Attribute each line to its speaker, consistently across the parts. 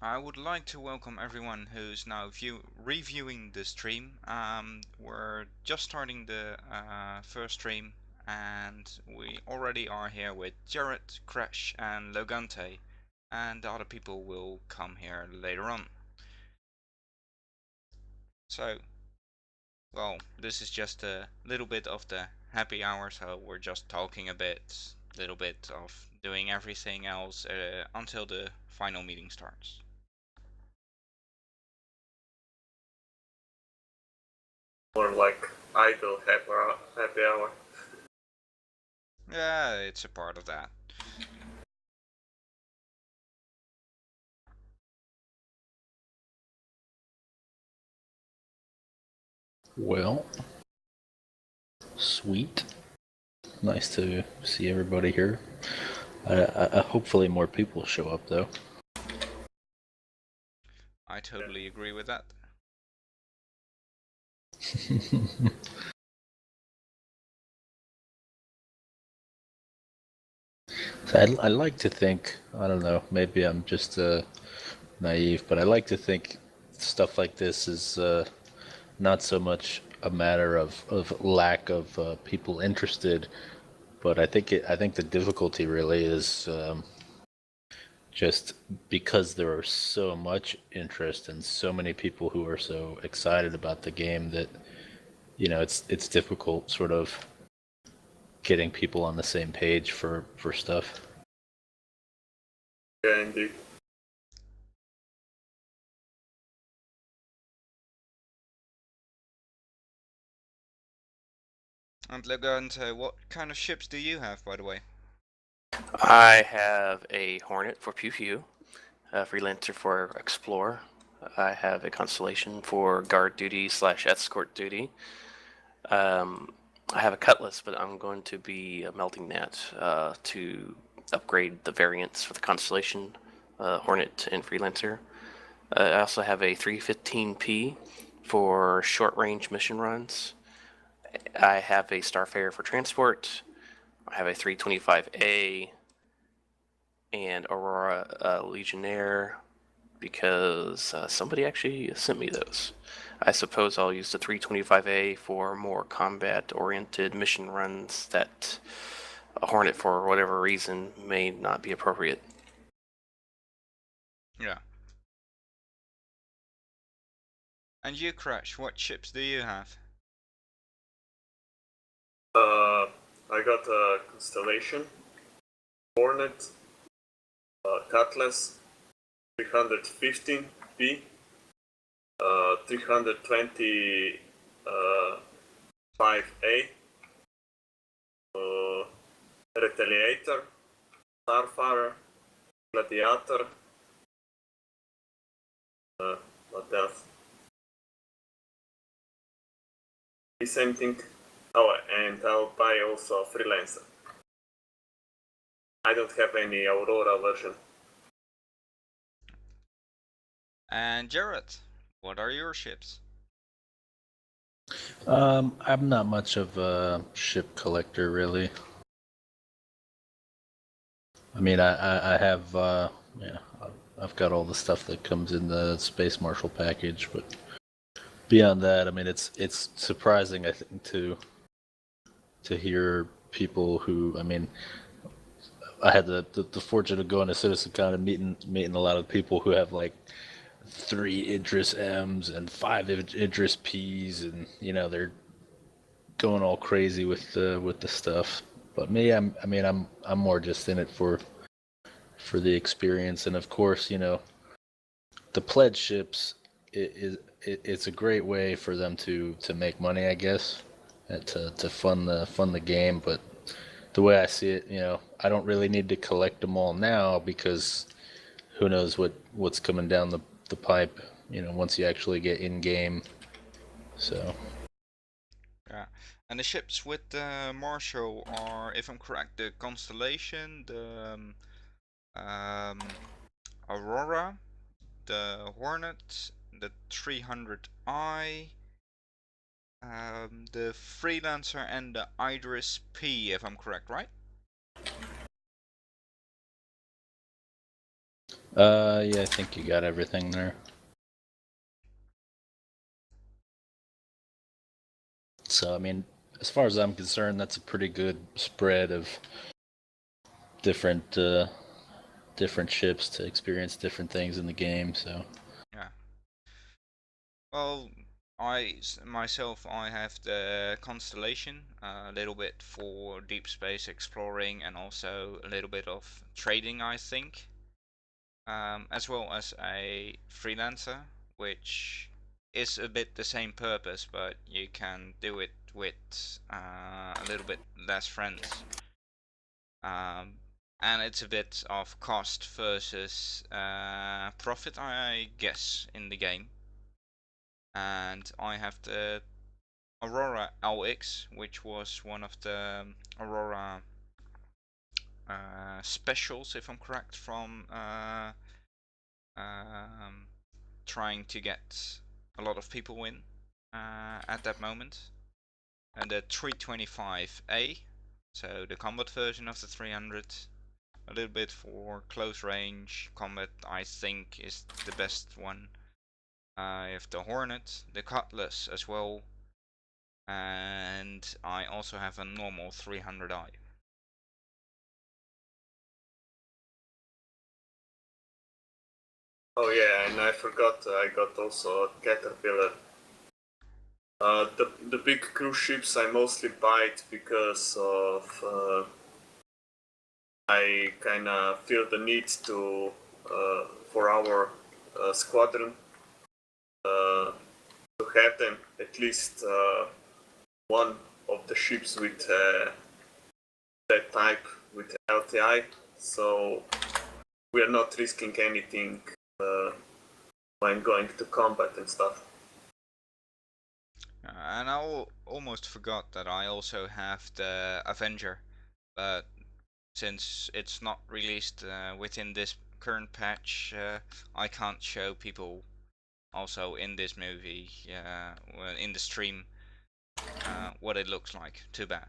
Speaker 1: I would like to welcome everyone who's now reviewing the stream. We're just starting the first stream, and we already are here with Jared, Crash, and Logante, and the other people will come here later on. So, well, this is just a little bit of the happy hour, so we're just talking a little bit of doing everything else until the final meeting starts.
Speaker 2: Or like idle happy hour.
Speaker 1: Yeah, it's a part of that.
Speaker 3: Well, sweet. Nice to see everybody here. Hopefully more people show up, though.
Speaker 1: I totally agree with that.
Speaker 3: So I like to think, I don't know, maybe I'm just naive, but I like to think stuff like this is not so much a matter of lack of people interested, but I think the difficulty really is just because there are so much interest and so many people who are so excited about the game that, you know, it's difficult sort of getting people on the same page for stuff.
Speaker 2: Yeah, indeed.
Speaker 1: And Logante, what kind of ships do you have, by the way?
Speaker 4: I have a Hornet for Pew Pew, a Freelancer for Explore. I have a Constellation for guard duty / escort duty. I have a Cutlass, but I'm going to be melting that to upgrade the variants for the Constellation, Hornet, and Freelancer. I also have a 315P for short-range mission runs. I have a Starfarer for transport. I have a 325A and Aurora Legionnaire because somebody actually sent me those. I suppose I'll use the 325A for more combat-oriented mission runs that a Hornet, for whatever reason, may not be appropriate.
Speaker 1: Yeah. And you, Crash, what ships do you have?
Speaker 2: I got a Constellation, Hornet, Cutlass, 315B, 325A, Retaliator, Starfarer, Gladiator, what else? The same thing. Oh, and I'll buy also a Freelancer. I don't have any Aurora version.
Speaker 1: And Jared, what are your ships?
Speaker 3: I'm not much of a ship collector, really. I mean, I have, yeah, I've got all the stuff that comes in the Space Marshal package, but beyond that, I mean, it's surprising, I think, to hear people who, I mean, I had the fortune of going to CitizenCon and meeting a lot of people who have like 3 Idris M's and 5 Idris P's, and you know they're going all crazy with the stuff. But me, I'm more just in it for the experience, and of course, you know, the pledge ships. It's a great way for them to make money, I guess, and to fund the game. But the way I see it, you know, I don't really need to collect them all now because who knows what's coming down the pipe, you know, once you actually get in game. So
Speaker 1: Yeah. And the ships with the Marshal are, if I'm correct, the Constellation, the Aurora, the Hornet, the 300i, the Freelancer, and the Idris P, if I'm correct, right?
Speaker 3: Yeah, I think you got everything there. So, I mean, as far as I'm concerned, that's a pretty good spread of different different ships to experience different things in the game. So,
Speaker 1: Yeah. Well, myself, I have the Constellation, a little bit for deep space exploring and also a little bit of trading, I think, as well as a freelancer, which is a bit the same purpose, but you can do it with a little bit less friends. And it's a bit of cost versus profit, I guess, in the game. And I have the Aurora LX, which was one of the Aurora specials, if I'm correct, from um, trying to get a lot of people in at that moment. And the 325A, so the combat version of the 300. A little bit for close range combat, I think, is the best one. I have the Hornet, the Cutlass as well, and I also have a normal 300i.
Speaker 2: Oh yeah, and I forgot I got also a Caterpillar. The big cruise ships I mostly buy it because of I kind of feel the need to for our squadron to have them at least one of the ships with that type with LTI, so we are not risking anything when going to combat and stuff.
Speaker 1: And I almost forgot that I also have the Avenger, but since it's not released within this current patch, I can't show people also in this movie, in the stream, what it looks like. Too bad.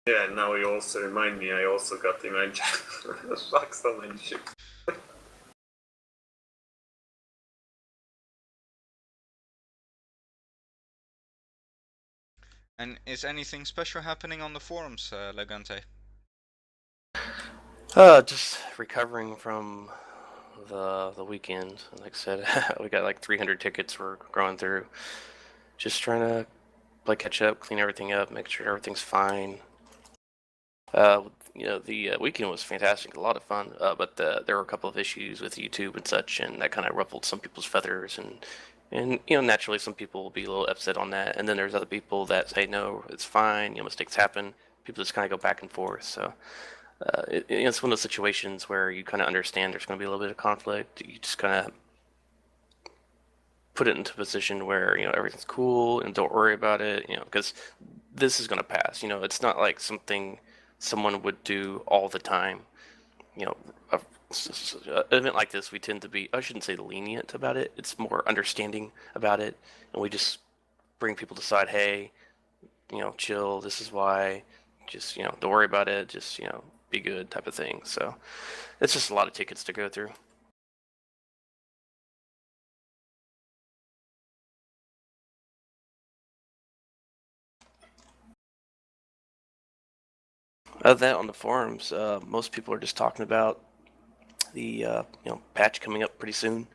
Speaker 2: Yeah, now you also remind me, I also got Emergent. Fuck, so many ships.
Speaker 1: And is anything special happening on the forums, Legante?
Speaker 4: Just recovering from the weekend. Like I said, we got like 300 tickets we're going through. Just trying to play catch up, clean everything up, make sure everything's fine. The weekend was fantastic, a lot of fun. But there were a couple of issues with YouTube and such, and that kind of ruffled some people's feathers. And naturally, some people will be a little upset on that. And then there's other people that say, no, it's fine. Mistakes happen. People just kind of go back and forth. So it's one of those situations where you kind of understand there's going to be a little bit of conflict. You just kind of put it into a position where everything's cool and don't worry about it. Because this is going to pass. It's not like something someone would do all the time. An event like this, we tend to be, I shouldn't say lenient about it. It's more understanding about it, and we just bring people to side. Hey, chill. This is why. Just don't worry about it. Just be good type of thing. So it's just a lot of tickets to go through. That on the forums, most people are just talking about the patch coming up pretty soon.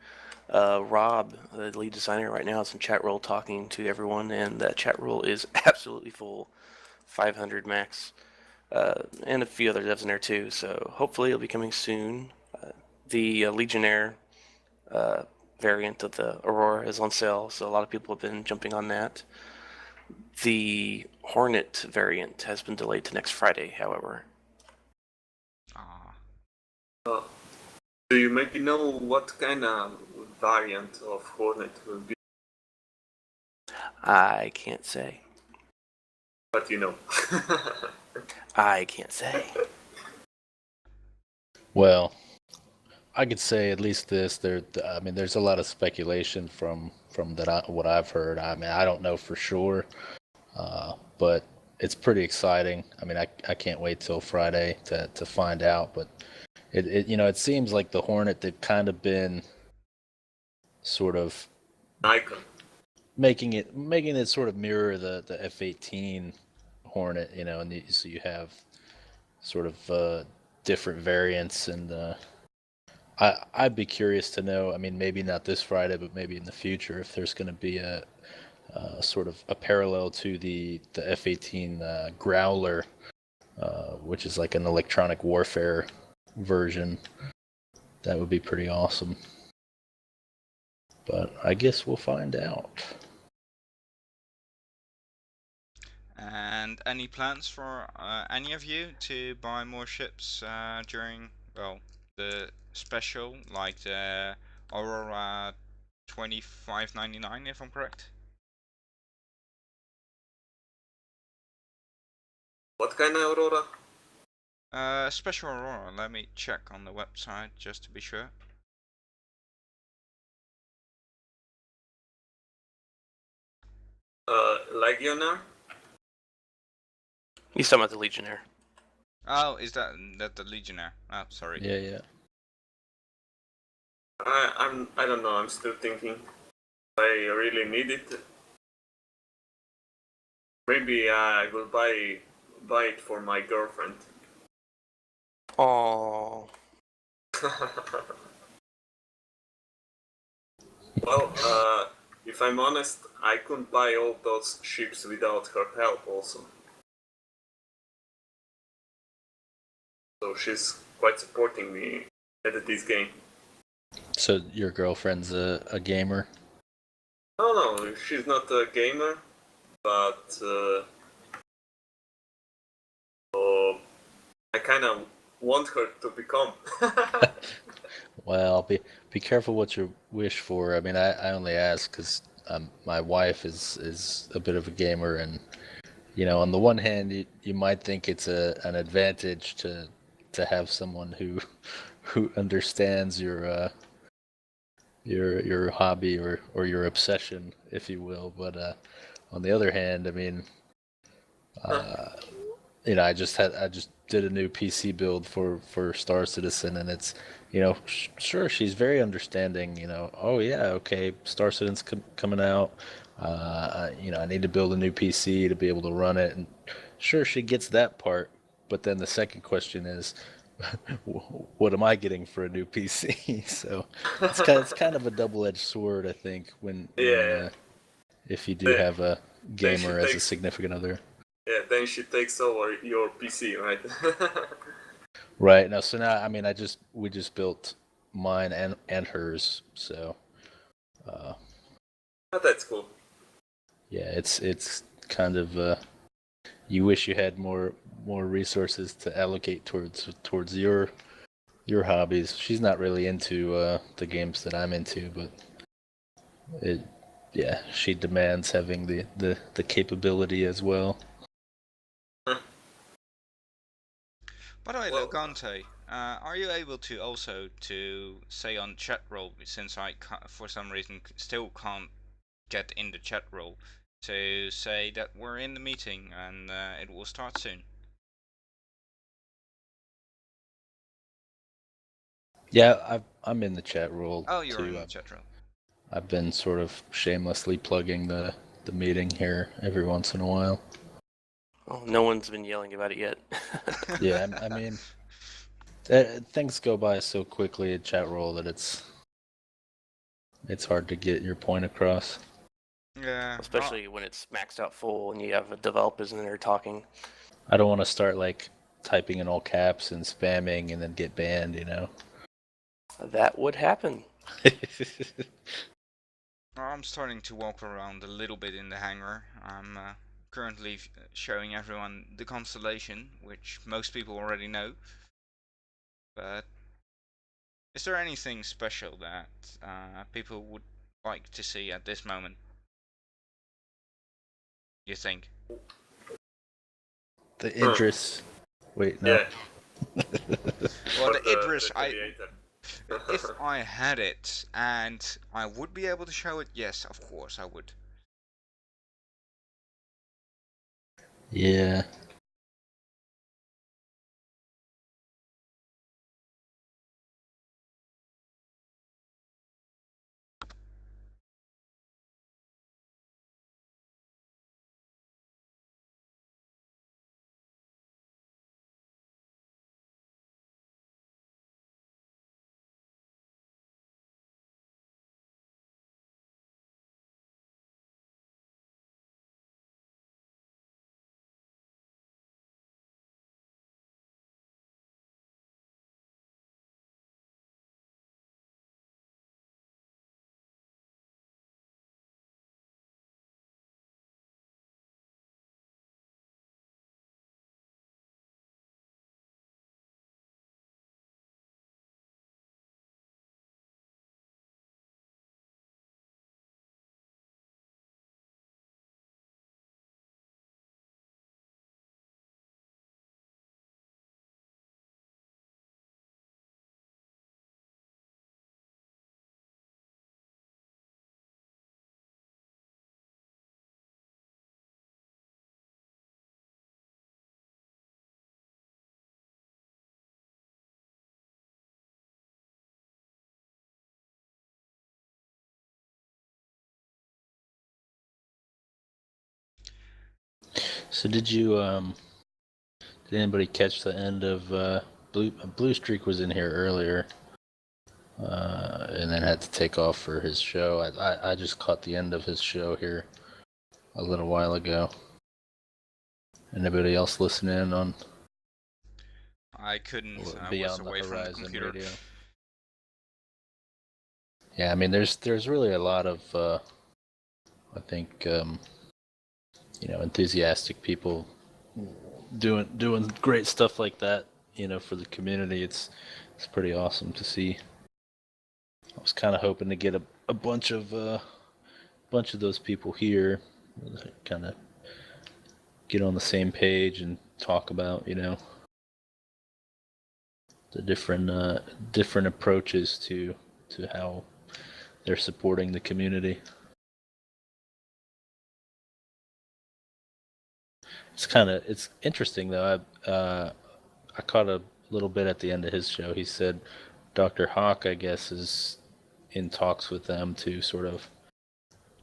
Speaker 4: Rob, the lead designer right now, is in chat roll talking to everyone, and that chat roll is absolutely full, 500 max, and a few other devs in there too. So hopefully it'll be coming soon. The Legionnaire variant of the Aurora is on sale, so a lot of people have been jumping on that. The Hornet variant has been delayed to next Friday, however.
Speaker 2: Do you maybe know what kind of variant of Hornet will be?
Speaker 4: I can't say.
Speaker 2: But
Speaker 4: I can't say.
Speaker 3: well, I could say at least this. There's a lot of speculation from what I've heard. I mean, I don't know for sure, but it's pretty exciting. I mean, I can't wait till Friday to find out. But it seems like the Hornet, they've kind of been sort of
Speaker 2: Icon.
Speaker 3: making it sort of mirror the F-18 Hornet, and so you have sort of different variants, and I'd be curious to know. I mean, maybe not this Friday, but maybe in the future, if there's going to be a sort of a parallel to the F-18 Growler, which is like an electronic warfare version. That would be pretty awesome. But I guess we'll find out.
Speaker 1: And any plans for any of you to buy more ships during, well, the special, like the Aurora 2599, if I'm correct?
Speaker 2: What kind of Aurora?
Speaker 1: Special Aurora. Let me check on the website just to be sure.
Speaker 2: Legionnaire?
Speaker 4: He's talking about the Legionnaire.
Speaker 1: Oh, is that the Legionnaire? Oh, sorry.
Speaker 3: Yeah.
Speaker 2: I don't know. I'm still thinking. I really need it. Maybe I will buy it for my girlfriend.
Speaker 4: Oh,
Speaker 2: Well, if I'm honest, I couldn't buy all those ships without her help also. So she's quite supporting me at this game.
Speaker 3: So your girlfriend's a gamer?
Speaker 2: No, she's not a gamer, but I kind of want her to become.
Speaker 3: Well, be careful what you wish for. I mean, I only ask because my wife is a bit of a gamer, and on the one hand, you might think it's an advantage to have someone who understands your hobby or your obsession, if you will. But on the other hand, I mean, I just did a new PC build for Star Citizen, and it's sure, she's very understanding. Oh yeah, okay, Star Citizen's coming out. I need to build a new PC to be able to run it, and sure, she gets that part. But then the second question is, what am I getting for a new PC? So it's kind of a double-edged sword, I think, when if you do have a gamer as a significant other.
Speaker 2: Yeah, then she takes over your PC, right?
Speaker 3: Right. So now, I mean, we just built mine and hers. So,
Speaker 2: Oh, that's cool.
Speaker 3: yeah, it's kind of you wish you had more resources to allocate towards your hobbies. She's not really into the games that I'm into, but she demands having the capability as well.
Speaker 1: By the way, Logante, are you able to also to say on chat roll, since I for some reason still can't get in the chat roll, to say that we're in the meeting and it will start soon?
Speaker 3: Yeah, I'm in the chat roll.
Speaker 1: Oh, you're
Speaker 3: too.
Speaker 1: in the chat roll.
Speaker 3: I've been sort of shamelessly plugging the meeting here every once in a while.
Speaker 4: oh, no one's been yelling about it yet.
Speaker 3: Yeah, I mean, things go by so quickly at chat roll that it's hard to get your point across.
Speaker 1: Yeah.
Speaker 4: Especially when it's maxed out full and you have developers in there talking.
Speaker 3: I don't want to start like typing in all caps and spamming and then get banned,
Speaker 4: That would happen.
Speaker 1: I'm starting to walk around a little bit in the hangar. I'm currently showing everyone the constellation, which most people already know. But is there anything special that people would like to see at this moment? You think?
Speaker 3: The Idris. Wait, no.
Speaker 2: Yeah.
Speaker 1: Well, the Idris,
Speaker 2: the creator.
Speaker 1: if I had it and I would be able to show it, yes, of course I would.
Speaker 3: Yeah. So did anybody catch the end of Blue Streak was in here earlier, and then had to take off for his show. I just caught the end of his show here a little while ago. Anybody else listen in on
Speaker 1: I couldn't. I was
Speaker 3: Beyond the
Speaker 1: away from the
Speaker 3: Horizon
Speaker 1: computer.
Speaker 3: radio? Yeah, I mean, there's really a lot of I think enthusiastic people doing great stuff like that. For the community, it's pretty awesome to see. I was kind of hoping to get a bunch of those people here, kind of get on the same page and talk about the different approaches to how they're supporting the community. It's interesting though. I caught a little bit at the end of his show. He said Dr. Hawk, I guess, is in talks with them to sort of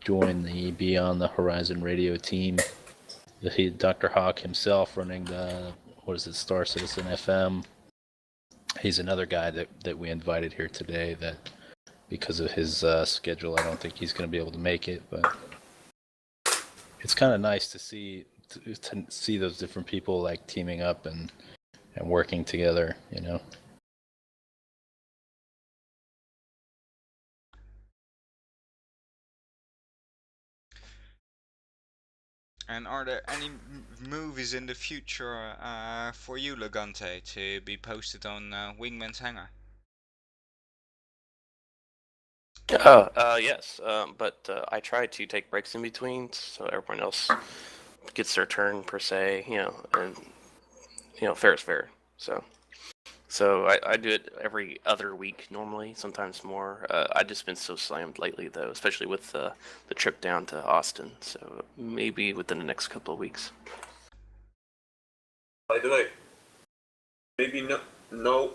Speaker 3: join the Beyond the Horizon radio team. Dr. Hawk himself running the Star Citizen FM. He's another guy that we invited here today that because of his schedule, I don't think he's going to be able to make it, but it's kind of nice to see those different people like teaming up and working together,
Speaker 1: And are there any movies in the future for you, Legante, to be posted on Wingman's Hangar?
Speaker 4: Yes, but I try to take breaks in between so everyone else gets their turn per se, and fair is fair. So I do it every other week normally, sometimes more. I've just been so slammed lately though, especially with the trip down to Austin. So maybe within the next couple of weeks.
Speaker 2: By the way, maybe no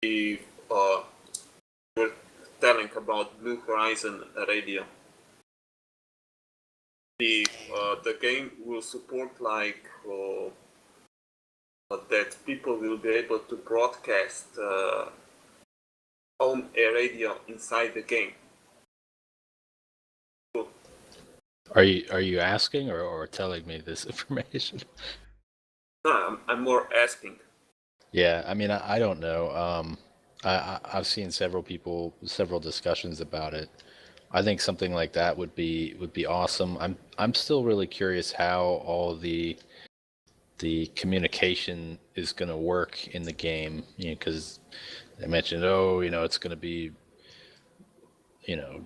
Speaker 2: if we're telling about Blue Horizon Radio. The game will support like that people will be able to broadcast on a radio inside the game.
Speaker 3: Are you asking or telling me this information?
Speaker 2: No, I'm more asking.
Speaker 3: Yeah, I mean, I don't know. I've seen several discussions about it. I think something like that would be awesome. I'm still really curious how all the communication is going to work in the game, because they mentioned, it's going to be,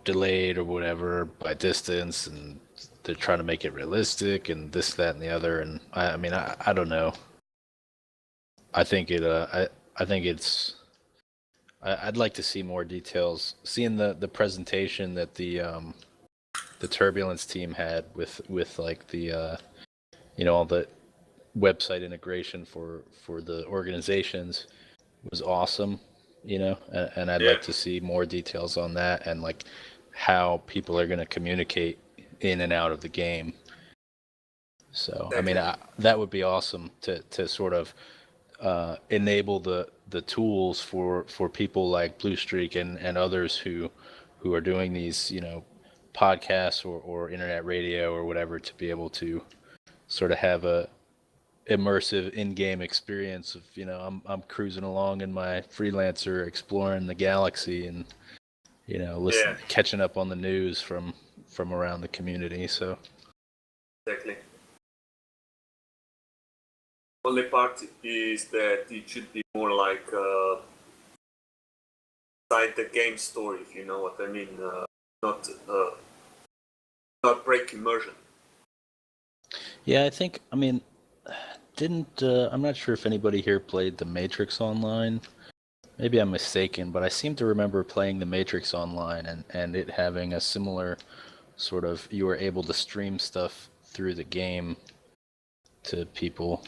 Speaker 3: delayed or whatever by distance, and they're trying to make it realistic and this, that, and the other. And I mean, I don't know. I think I'd like to see more details. Seeing the presentation that the Turbulence team had with like the all the website integration for the organizations was awesome, and I'd
Speaker 2: Yeah,
Speaker 3: like to see more details on that and like how people are going to communicate in and out of the game. So, I mean,
Speaker 2: exactly.
Speaker 3: that would be awesome to sort of enable the tools for people like Blue Streak and others who are doing these, podcasts or internet radio or whatever to be able to sort of have a immersive in-game experience of, I'm cruising along in my freelancer exploring the galaxy and,
Speaker 2: Yeah,
Speaker 3: catching up on the news from around the community. So
Speaker 2: exactly. Only part is that it should be more like inside the game story, if you know what I mean. Not not break immersion.
Speaker 3: yeah, I mean, didn't I'm not sure if anybody here played the Matrix Online. Maybe I'm mistaken, but I seem to remember playing the Matrix Online and it having a similar sort of, you were able to stream stuff through the game to people.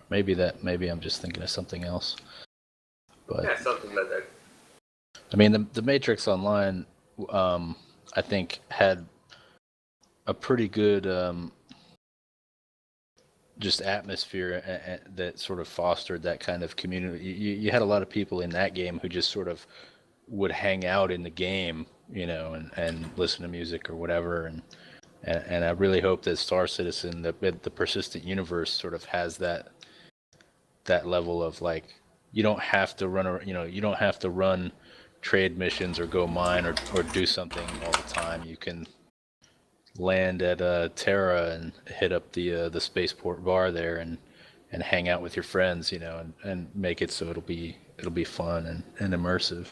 Speaker 3: Maybe I'm just thinking of something else. But
Speaker 2: Yeah, something like that.
Speaker 3: I mean, the Matrix Online, I think had a pretty good just atmosphere that sort of fostered that kind of community. You had a lot of people in that game who just sort of would hang out in the game, and listen to music or whatever. And I really hope that Star Citizen, the persistent universe, sort of has that level of like, you don't have to run trade missions or go mine or do something all the time. You can land at Terra and hit up the spaceport bar there and hang out with your friends, and make it so it'll be fun and immersive.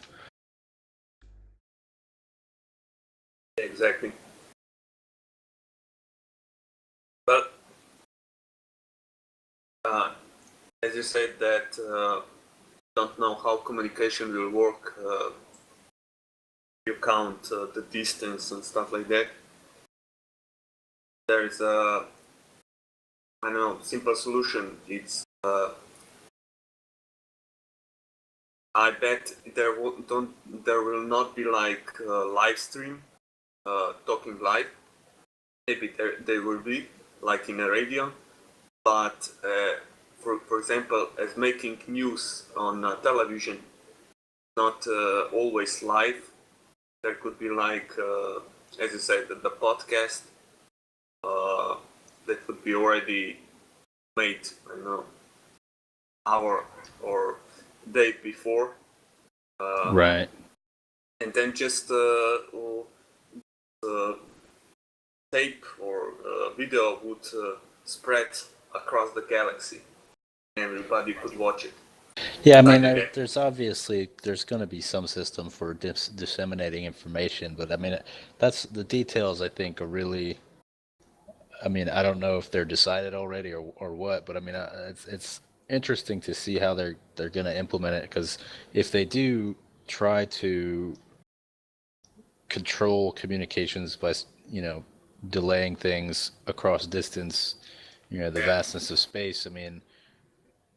Speaker 2: Yeah, exactly. But as you said that don't know how communication will work. You count the distance and stuff like that. There is a I don't know simple solution. It's I bet there will not be like live stream talking live. Maybe they will be like in a radio, but for example, as making news on television, not always live. There could be like, as you said, the podcast that could be already made. I don't know, hour or day before,
Speaker 3: Right.
Speaker 2: and then just tape or video would spread across the galaxy. Everybody could watch it.
Speaker 3: Yeah, I
Speaker 2: Like
Speaker 3: mean,
Speaker 2: again.
Speaker 3: there's going to be some system for disseminating information, but I mean, that's the details. I think are really. I mean, I don't know if they're decided already or what, but I mean, it's interesting to see how they're going to implement it, because if they do try to control communications by delaying things across distance, the
Speaker 2: Yeah.
Speaker 3: vastness of space. I mean,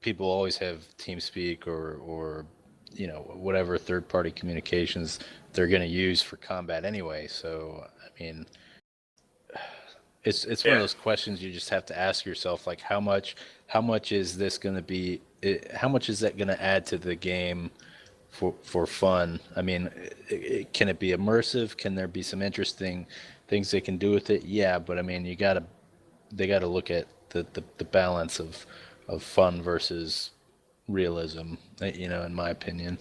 Speaker 3: people always have TeamSpeak or whatever third party communications they're going to use for combat anyway. So I mean, it's one of
Speaker 2: Yeah.
Speaker 3: those questions you just have to ask yourself, like how much is this going to be, how much is that going to add to the game for fun? I mean, can it be immersive? Can there be some interesting things they can do with it? Yeah, but I mean, they got to look at the balance of fun versus realism, in my opinion.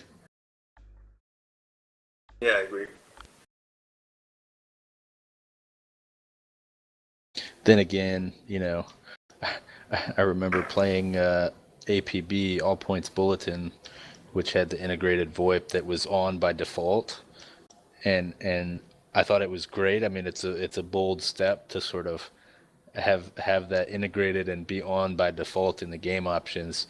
Speaker 2: Yeah, I agree.
Speaker 3: Then again, I remember playing APB, All Points Bulletin, which had the integrated VoIP that was on by default, and I thought it was great. I mean, it's a bold step to sort of have that integrated and be on by default in the game options.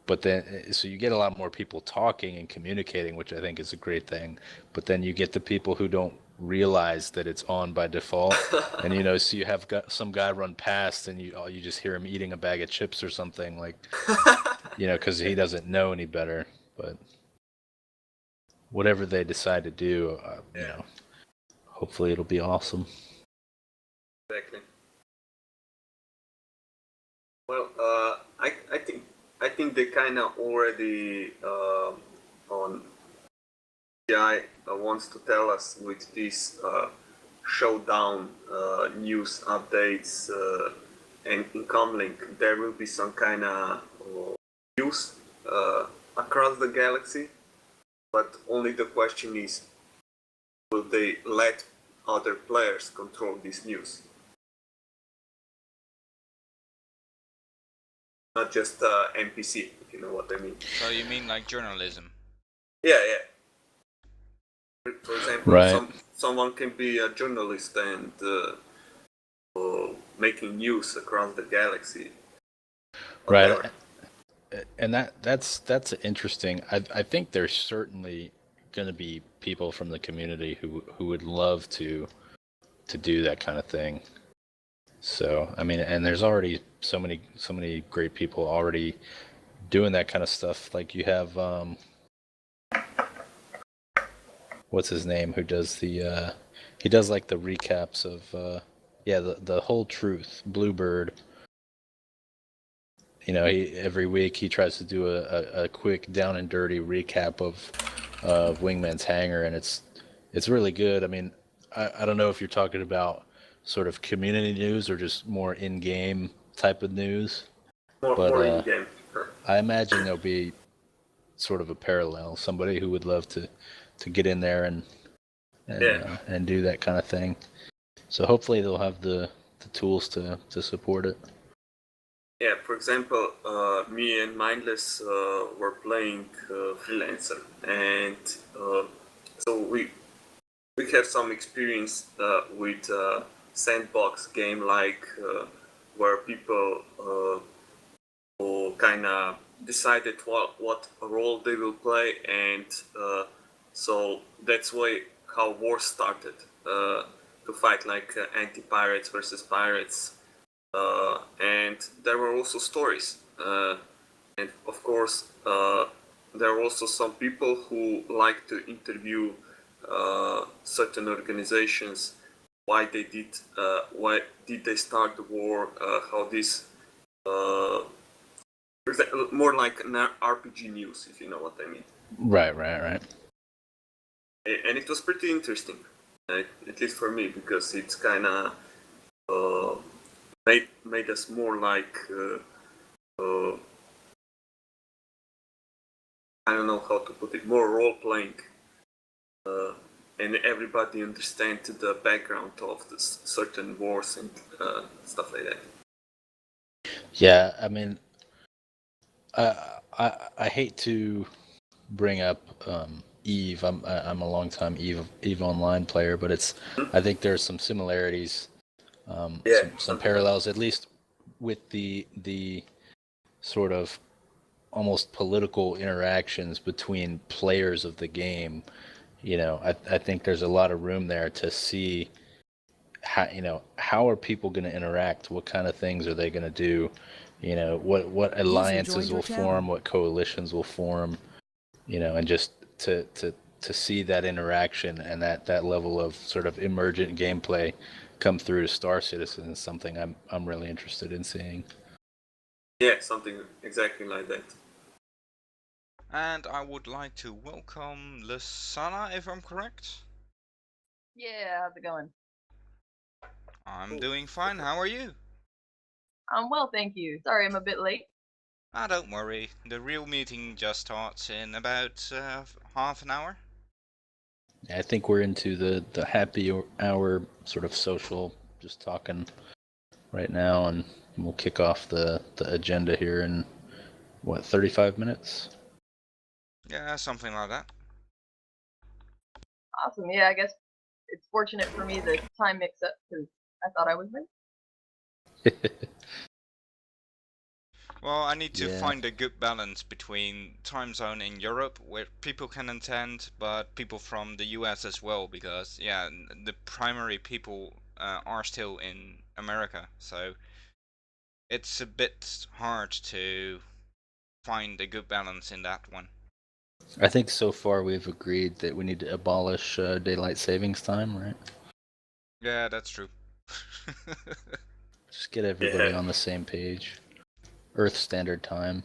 Speaker 3: But then, so you get a lot more people talking and communicating, which I think is a great thing. But then you get the people who don't realize that it's on by default. And you know, so you have got some guy run past, and you just hear him eating a bag of chips or something, like, you know, because he doesn't know any better. But whatever they decide to do, you know, hopefully it'll be awesome.
Speaker 2: Exactly. Well, I think they kind of already on AI wants to tell us with this showdown news updates and income link, there will be some kind of news across the galaxy, but only the question is, will they let other players control this news? Not just NPC, if you know what I mean.
Speaker 1: So you mean like journalism?
Speaker 2: Yeah. For example,
Speaker 3: Right.
Speaker 2: someone can be a journalist and making news across the galaxy. Whatever.
Speaker 3: Right. And that's interesting. I think there's certainly going to be people from the community who would love to do that kind of thing. So I mean, and there's already so many great people already doing that kind of stuff. Like you have what's his name, who does the he does like the recaps of the whole truth, Bluebird. You know, every week he tries to do a quick down and dirty recap of Wingman's Hangar, and it's really good. I mean, I don't know if you're talking about sort of community news or just more in-game type of news,
Speaker 2: More in game.
Speaker 3: I imagine there'll be sort of a parallel, somebody who would love to get in there and do that kind of thing. So hopefully they'll have the tools to support it.
Speaker 2: Yeah, for example, me and Mindless were playing Freelancer, and so we have some experience with sandbox game like where people kind of decided what role they will play, and so that's why how war started to fight like anti-pirates versus pirates. And there were also stories, and of course there were also some people who like to interview certain organizations, why they did start the war, how this more like an RPG news, if you know what I mean.
Speaker 3: Right.
Speaker 2: And it was pretty interesting, at least for me, because it's kind of made us more like I don't know how to put it, more role playing, and everybody understand the background of the certain wars and stuff like that.
Speaker 3: Yeah, I mean, I hate to bring up Eve. I'm a longtime Eve Online player, but I think there's some similarities, some parallels, at least with the sort of almost political interactions between players of the game. You know, I think there's a lot of room there to see how are people going to interact? What kind of things are they going to do? You know, what alliances will form, what coalitions will form, you know, and just to see that interaction and that level of sort of emergent gameplay come through to Star Citizen is something I'm really interested in seeing.
Speaker 2: Yeah, something exactly like that.
Speaker 1: And I would like to welcome Lasana, if I'm correct.
Speaker 5: Yeah, how's it going?
Speaker 1: I'm doing fine, how are you?
Speaker 5: I'm well, thank you. Sorry I'm a bit late.
Speaker 1: Ah, don't worry, the real meeting just starts in about half an hour.
Speaker 3: I think we're into the happy hour sort of social, just talking right now, and we'll kick off the agenda here in 35 minutes?
Speaker 1: Yeah, something like that.
Speaker 5: Awesome, yeah, I guess it's fortunate for me the time mix up because I thought I was late.
Speaker 1: Well, I need to
Speaker 3: Yeah.
Speaker 1: find a good balance between time zone in Europe, where people can attend, but people from the US as well, because yeah, the primary people are still in America, so it's a bit hard to find a good balance in that one.
Speaker 3: I think so far we've agreed that we need to abolish daylight savings time, right?
Speaker 1: Yeah, that's true.
Speaker 3: Just get everybody
Speaker 2: Yeah.
Speaker 3: on the same page. Earth Standard Time.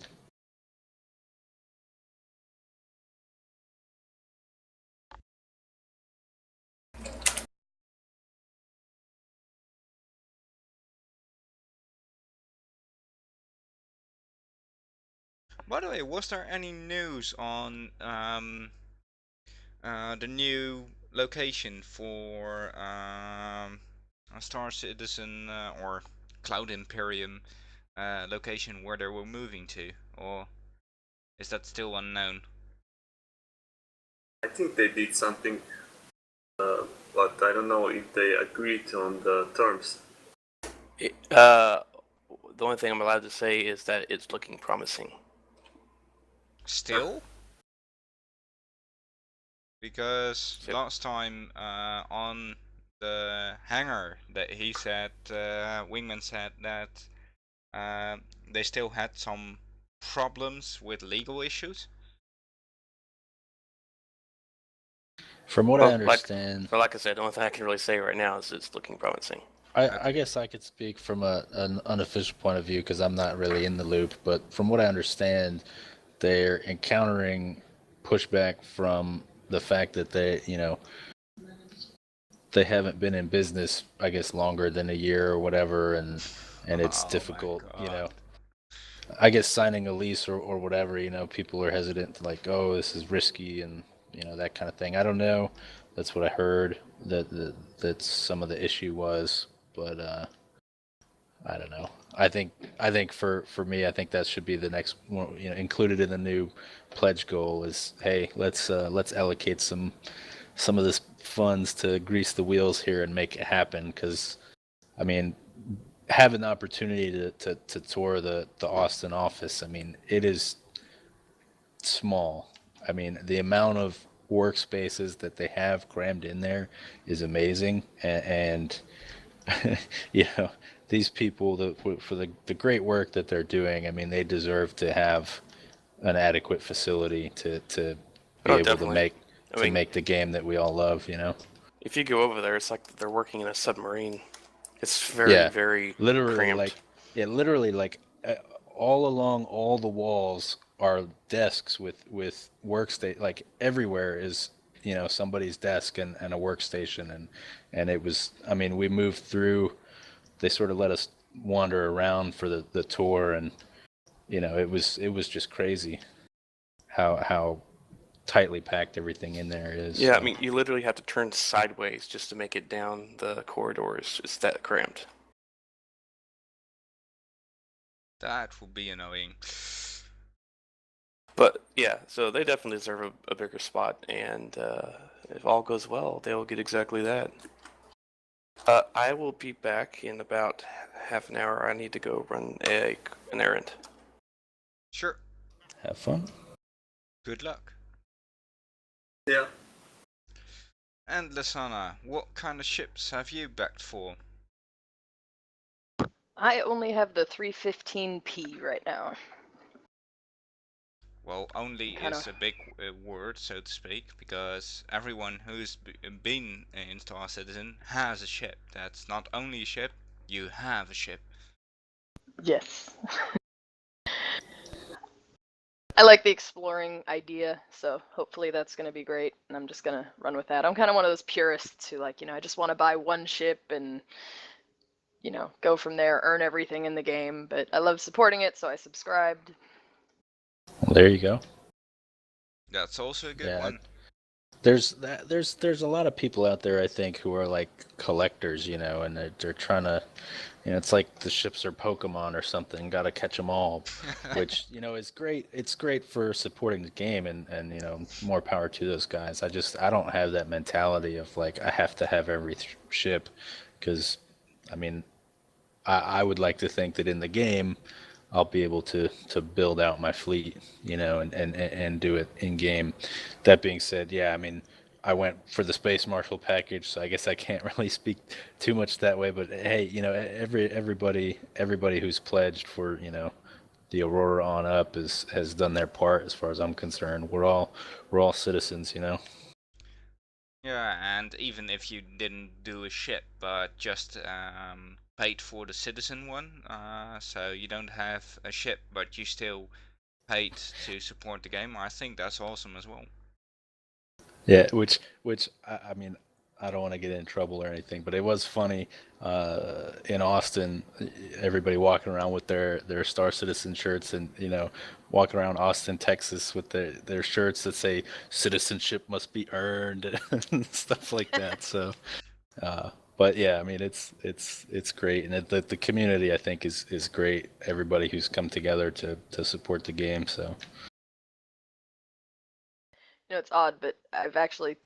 Speaker 1: By the way, was there any news on the new location for Star Citizen or Cloud Imperium location where they were moving to, or is that still unknown?
Speaker 2: I think they did something, but I don't know if they agreed on the terms.
Speaker 4: The only thing I'm allowed to say is that it's looking promising.
Speaker 1: Still? Because last time on the hangar that he said, Wingman said that they still had some problems with legal issues.
Speaker 3: From what I understand,
Speaker 4: Like I said, the only thing I can really say right now is it's looking promising.
Speaker 3: I guess I could speak from an unofficial point of view because I'm not really in the loop, but from what I understand, they're encountering pushback from the fact that they haven't been in business, I guess, longer than a year or whatever, and it's
Speaker 1: Oh my
Speaker 3: difficult,
Speaker 1: God.
Speaker 3: I guess signing a lease or whatever, people are hesitant to like, oh, this is risky and that kind of thing. I don't know. That's what I heard that some of the issue was, but I don't know. I think for me, I think that should be the next one, included in the new pledge goal is, hey, let's allocate some of this funds to grease the wheels here and make it happen. Because I mean, having the opportunity to tour the Austin office, I mean, it is small. I mean, the amount of workspaces that they have crammed in there is amazing, and you know, these people for the great work that they're doing, I mean, they deserve to have an adequate facility to be
Speaker 4: Oh,
Speaker 3: able
Speaker 4: definitely. I mean,
Speaker 3: make the game that we all love.
Speaker 4: if you go over there, it's like they're working in a submarine. It's very,
Speaker 3: Yeah,
Speaker 4: very
Speaker 3: literally
Speaker 4: cramped.
Speaker 3: literally all along all the walls are desks with workstation, like everywhere is somebody's desk and a workstation, and it was, I mean, we moved through, they sort of let us wander around for the tour, and it was just crazy how tightly packed everything in there is.
Speaker 4: Yeah, I
Speaker 3: so.
Speaker 4: mean, you literally have to turn sideways just to make it down the corridors. It's that cramped.
Speaker 1: That would be annoying.
Speaker 4: But yeah, so they definitely deserve a bigger spot, and if all goes well, they'll get exactly that. I will be back in about half an hour. I need to go run an errand.
Speaker 1: Sure.
Speaker 3: Have fun.
Speaker 1: Good luck.
Speaker 2: Yeah.
Speaker 1: And Lasana, what kind of ships have you backed for?
Speaker 5: I only have the 315p right now.
Speaker 1: Well, only
Speaker 5: Kind
Speaker 1: is
Speaker 5: of.
Speaker 1: a big word, so to speak, because everyone who's been in Star Citizen has a ship. That's not only a ship, you have a ship.
Speaker 5: Yes. I like the exploring idea, so hopefully that's going to be great, and I'm just going to run with that. I'm kind of one of those purists who, like, I just want to buy one ship and, go from there, earn everything in the game, but I love supporting it, so I subscribed.
Speaker 3: Well, there you go.
Speaker 1: That's also a good
Speaker 3: Yeah,
Speaker 1: one.
Speaker 3: there's a lot of people out there, I think, who are like collectors, and they're trying to, it's like the ships are Pokemon or something, got to catch them all, which is great. It's great for supporting the game, and more power to those guys. I don't have that mentality of like I have to have every ship, because I mean, I would like to think that in the game, I'll be able to build out my fleet, and do it in game. That being said, yeah, I mean, I went for the Space Marshal package, so I guess I can't really speak too much that way. But hey, everybody who's pledged for the Aurora on up has done their part as far as I'm concerned. We're all citizens.
Speaker 1: Yeah, and even if you didn't do a ship, but just paid for the citizen one, so you don't have a ship, but you still paid to support the game, I think that's awesome as well.
Speaker 3: Yeah, which I mean, I don't want to get in trouble or anything, but it was funny in Austin, everybody walking around with their Star Citizen shirts, and walking around Austin, Texas, with their shirts that say "Citizenship must be earned" and stuff like that. So, but yeah, I mean, it's great, and the community I think is great. Everybody who's come together to support the game. So.
Speaker 5: It's odd, but I've actually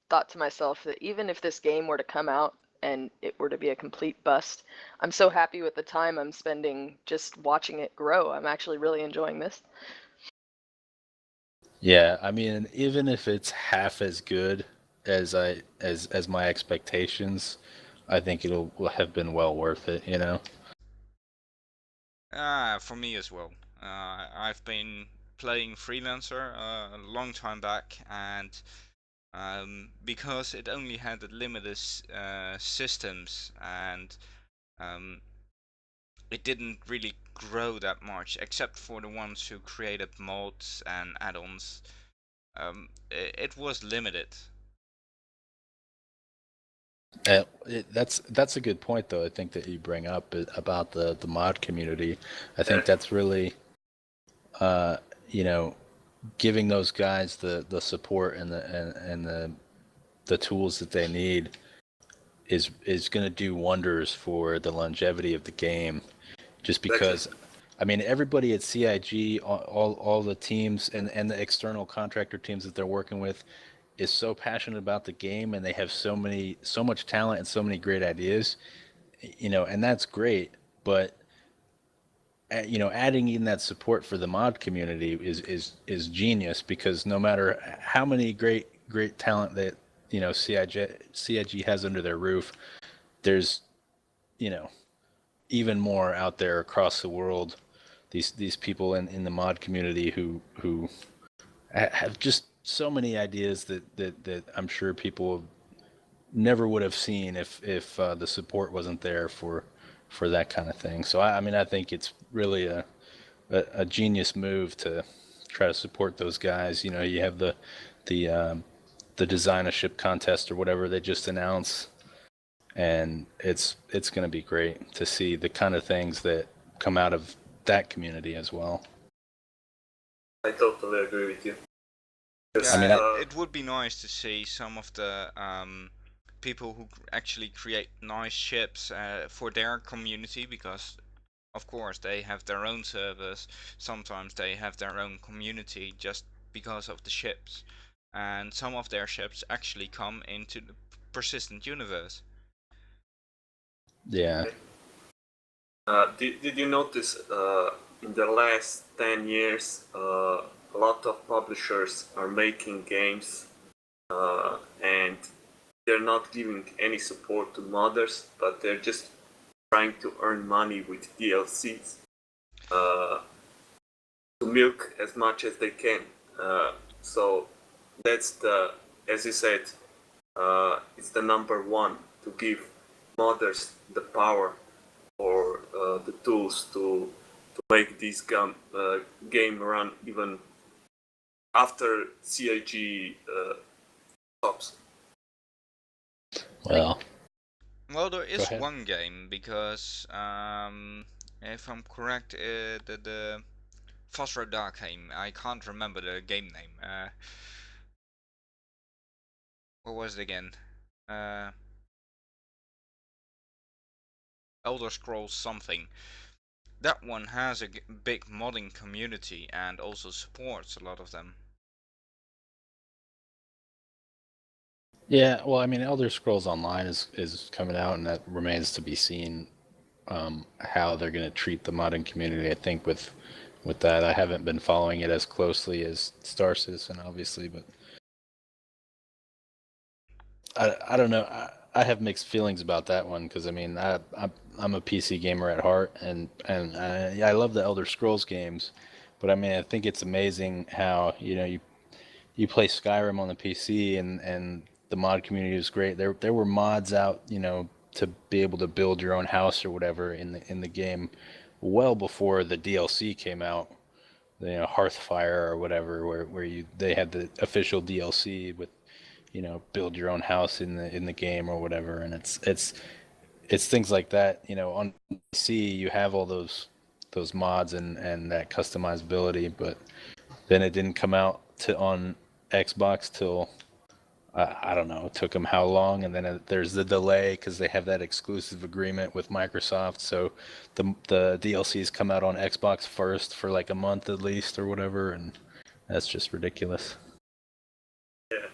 Speaker 5: thought to myself that even if this game were to come out and it were to be a complete bust, I'm so happy with the time I'm spending just watching it grow. I'm actually really enjoying this.
Speaker 3: Yeah, I mean, even if it's half as good as my expectations, I think will have been well worth it.
Speaker 1: For me as well. I've been playing Freelancer a long time back, and because it only had limited systems, and um, it didn't really grow that much, except for the ones who created mods and add-ons. It was limited.
Speaker 3: That's a good point, though. I think that you bring up about the mod community. I
Speaker 2: Yeah,
Speaker 3: think that's really, uh, you know, giving those guys the support and the tools that they need is going to do wonders for the longevity of the game. Just
Speaker 2: exactly.
Speaker 3: because, I mean, everybody at CIG, all the teams and the external contractor teams that they're working with is so passionate about the game, and they have so much talent and so many great ideas, and that's great. But adding in that support for the mod community is genius, because no matter how many great talent that CIG has under their roof, there's you know even more out there across the world. These people in the mod community who have just so many ideas that I'm sure people never would have seen if the support wasn't there for that kind of thing. So I mean, I think it's really a genius move to try to support those guys. You have the design a ship contest or whatever they just announced, and it's going to be great to see the kind of things that come out of that community as well.
Speaker 2: I totally agree with you.
Speaker 3: I
Speaker 1: Yeah,
Speaker 3: mean,
Speaker 1: it would be nice to see some of the people who actually create nice ships for their community, because of course they have their own servers. Sometimes they have their own community just because of the ships, and some of their ships actually come into the persistent universe.
Speaker 3: yeah,
Speaker 2: Did you notice in the last 10 years, a lot of publishers are making games and they're not giving any support to modders, but they're just trying to earn money with DLCs uh, to milk as much as they can. So that's as you said, it's the number one, to give modders the power or the tools to make this game run even after CIG stops.
Speaker 3: well,
Speaker 1: Well, there
Speaker 3: go
Speaker 1: is
Speaker 3: ahead.
Speaker 1: one game, because if I'm correct, the Phosphor Dark game. I can't remember the game name. What was it again? Uh, Elder Scrolls something. That one has a big modding community and also supports a lot of them.
Speaker 3: Yeah, well, I mean, Elder Scrolls Online is coming out, and that remains to be seen how they're going to treat the modding community. I think with that, I haven't been following it as closely as Star Citizen, obviously, but I don't know. I have mixed feelings about that one because I mean I'm a PC gamer at heart, and I love the Elder Scrolls games, but I mean I think it's amazing how you play Skyrim on the PC, and the mod community is great. There were mods out, to be able to build your own house or whatever in the game well before the DLC came out. Hearthfire or whatever, where they had the official DLC with build your own house in the game or whatever, and it's things like that. On PC you have all those mods and that customizability, but then it didn't come out to on Xbox till I don't know. It took them how long, and then there's the delay because they have that exclusive agreement with Microsoft. So the DLCs come out on Xbox first for like a month at least or whatever, and that's just ridiculous.
Speaker 2: Yeah.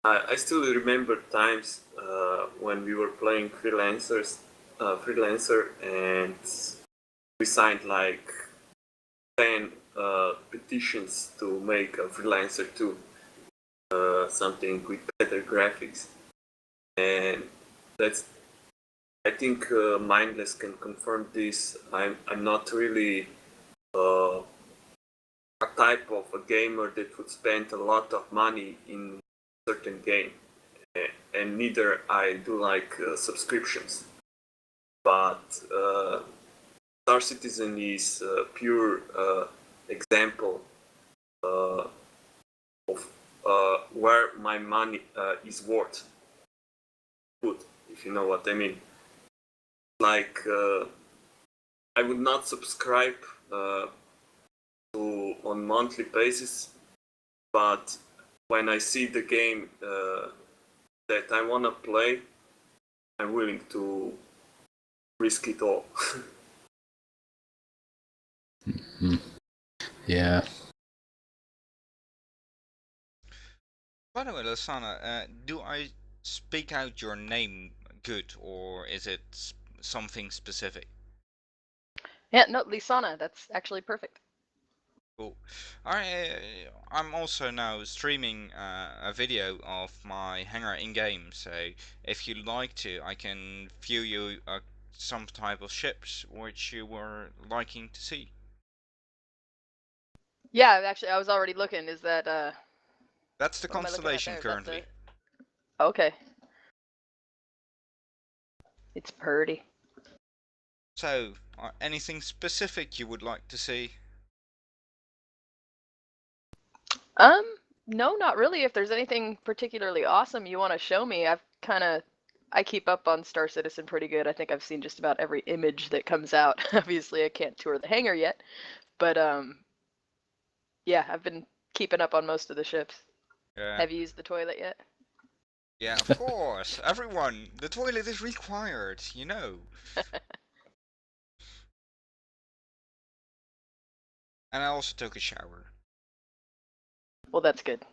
Speaker 2: I still remember times when we were playing freelancers, freelancer, and we signed like 10 petitions to make a freelancer 2, something with better graphics, and that's. I think Mindless can confirm this. I'm not really a type of a gamer that would spend a lot of money in certain game, and neither I do like subscriptions. But Star Citizen is a pure example of where my money is worth. Good, if you know what I mean. Like I would not subscribe to on monthly basis, but when I see the game that I wanna play, I'm willing to risk it all.
Speaker 3: Yeah.
Speaker 1: By the way, Lasana, do I speak out your name good, or is it something specific?
Speaker 5: Yeah, no, Lisana, that's actually perfect.
Speaker 1: Cool. I'm also now streaming a video of my hangar in-game, so if you'd like to, I can view you some type of ships which you were liking to see.
Speaker 5: Yeah, actually, I was already looking. Is that
Speaker 1: That's the
Speaker 5: what am I looking at
Speaker 1: constellation
Speaker 5: there? Is that
Speaker 1: currently.
Speaker 5: the? Okay, it's purdy.
Speaker 1: So, anything specific you would like to see?
Speaker 5: No, not really. If there's anything particularly awesome you want to show me, I keep up on Star Citizen pretty good. I think I've seen just about every image that comes out. Obviously, I can't tour the hangar yet, but yeah, I've been keeping up on most of the ships.
Speaker 1: Yeah.
Speaker 5: Have you used the toilet yet?
Speaker 1: Yeah, of course. Everyone, the toilet is required, you know. And I also took a shower.
Speaker 5: Well, that's good.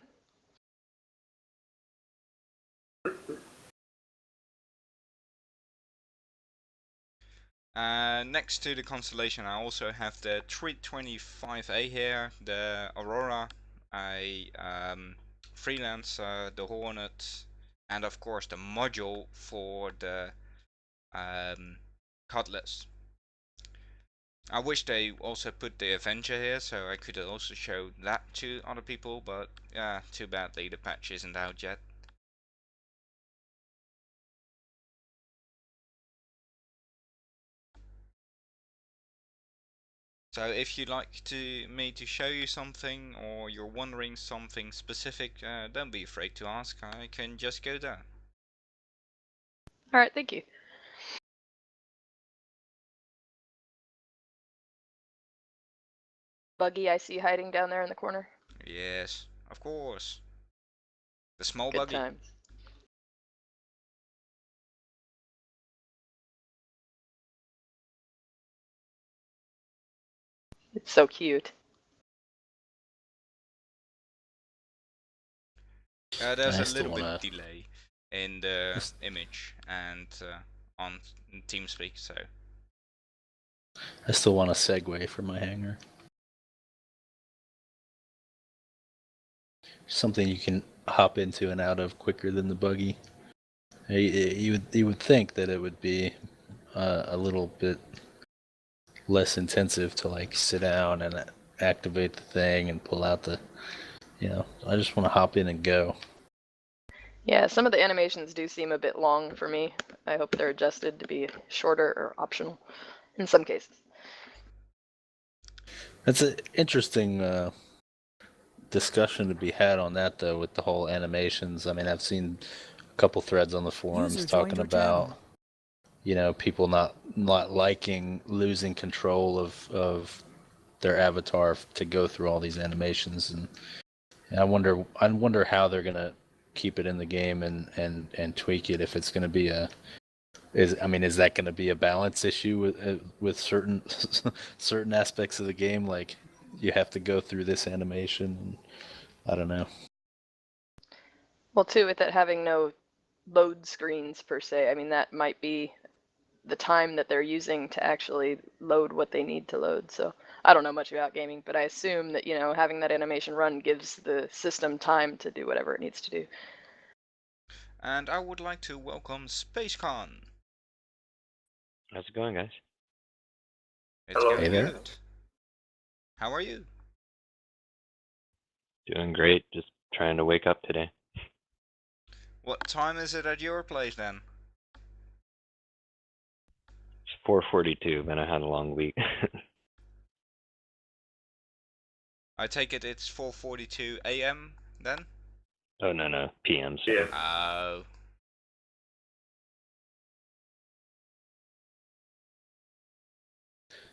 Speaker 1: Next to the constellation, I also have the 325A here, the Aurora, a Freelancer, the Hornet, and of course the module for the Cutlass. I wish they also put the Avenger here, so I could also show that to other people, but yeah, too badly the patch isn't out yet. So if you'd like me to show you something, or you're wondering something specific, don't be afraid to ask. I can just go there.
Speaker 5: All right, thank you. Buggy, I see hiding down there in the corner.
Speaker 1: Yes, of course. The small
Speaker 5: Good
Speaker 1: buggy.
Speaker 5: times. It's so cute.
Speaker 1: There's
Speaker 3: I
Speaker 1: a
Speaker 3: still
Speaker 1: little bit
Speaker 3: wanna.
Speaker 1: delay in the image and on TeamSpeak, so.
Speaker 3: I still want a segue for my hangar. Something you can hop into and out of quicker than the buggy. You would think that it would be a little bit less intensive to like sit down and activate the thing and pull out the. I just want to hop in and go.
Speaker 5: Yeah, some of the animations do seem a bit long for me. I hope they're adjusted to be shorter or optional in some cases.
Speaker 3: That's an interesting discussion to be had on that, though, with the whole animations. I mean, I've seen a couple threads on the forums
Speaker 6: User joined
Speaker 3: talking
Speaker 6: your
Speaker 3: about,
Speaker 6: channel.
Speaker 3: people not liking losing control of their avatar to go through all these animations, and I wonder how they're gonna keep it in the game and tweak it, if it's gonna be is that going to be a balance issue with certain certain aspects of the game, like you have to go through this animation? I don't know.
Speaker 5: Well, too, with it having no load screens per se, I mean, that might be the time that they're using to actually load what they need to load. So I don't know much about gaming, but I assume that, having that animation run gives the system time to do whatever it needs to do.
Speaker 1: And I would like to welcome SpaceCon.
Speaker 7: How's it going, guys?
Speaker 1: It's
Speaker 2: Hello.
Speaker 3: Hey
Speaker 1: going
Speaker 3: there.
Speaker 1: good. How are you?
Speaker 7: Doing great. Just trying to wake up today.
Speaker 1: What time is it at your place then?
Speaker 7: It's 4:42, but I had a long week.
Speaker 1: I take it it's 4:42 a.m. then?
Speaker 7: Oh, no, PM. So.
Speaker 2: Yeah.
Speaker 1: Oh.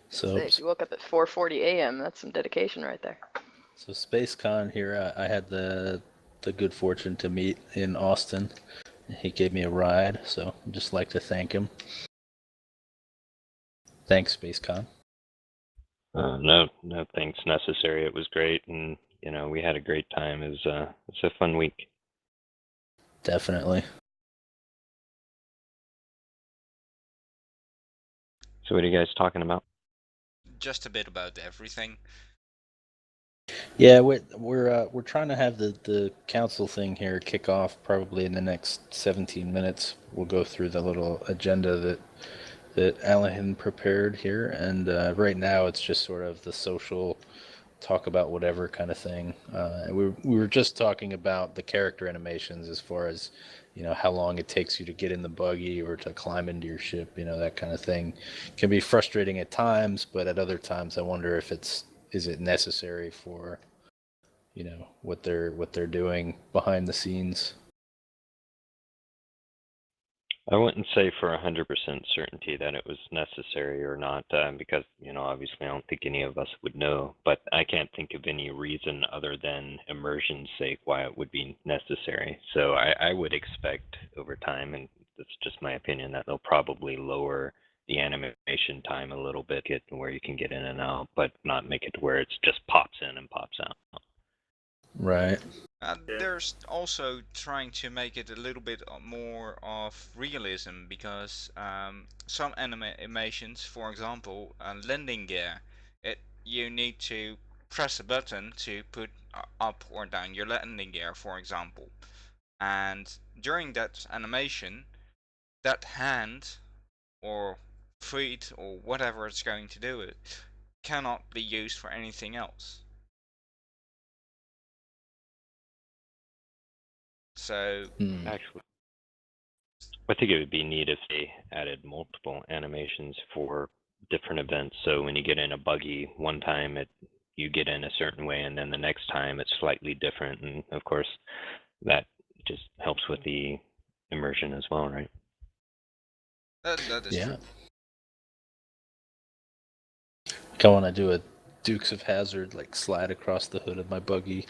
Speaker 3: So,
Speaker 5: If you woke up at 4:40 a.m., that's some dedication right there.
Speaker 3: so SpaceCon here, I had the good fortune to meet in Austin. He gave me a ride, so I'd just like to thank him. Thanks, SpaceCon.
Speaker 7: No thanks necessary. It was great, and we had a great time. It's a fun week.
Speaker 3: Definitely.
Speaker 7: So what are you guys talking about?
Speaker 1: Just a bit about everything.
Speaker 3: Yeah, we're trying to have the council thing here kick off probably in the next 17 minutes. We'll go through the little agenda that Alan prepared here, and right now it's just sort of the social talk about whatever kind of thing. We were just talking about the character animations, as far as how long it takes you to get in the buggy or to climb into your ship. That kind of thing can be frustrating at times, but at other times I wonder if is it necessary for what they're doing behind the scenes.
Speaker 7: I wouldn't say for 100% certainty that it was necessary or not, because obviously I don't think any of us would know. But I can't think of any reason other than immersion's sake why it would be necessary. So I would expect over time, and that's just my opinion, that they'll probably lower the animation time a little bit, get where you can get in and out, but not make it to where it's just pops in and pops out.
Speaker 3: Right.
Speaker 2: Yeah.
Speaker 1: There's also trying to make it a little bit more of realism, because some animations, for example, landing gear, you need to press a button to put up or down your landing gear, for example. And during that animation, that hand or feet or whatever it's going to do it cannot be used for anything else. So
Speaker 7: Actually, I think it would be neat if they added multiple animations for different events. So when you get in a buggy, one time you get in a certain way, and then the next time it's slightly different. And of course, that just helps with the immersion as well, right?
Speaker 1: that is true.
Speaker 3: Like I want to do a Dukes of Hazzard, like slide across the hood of my buggy.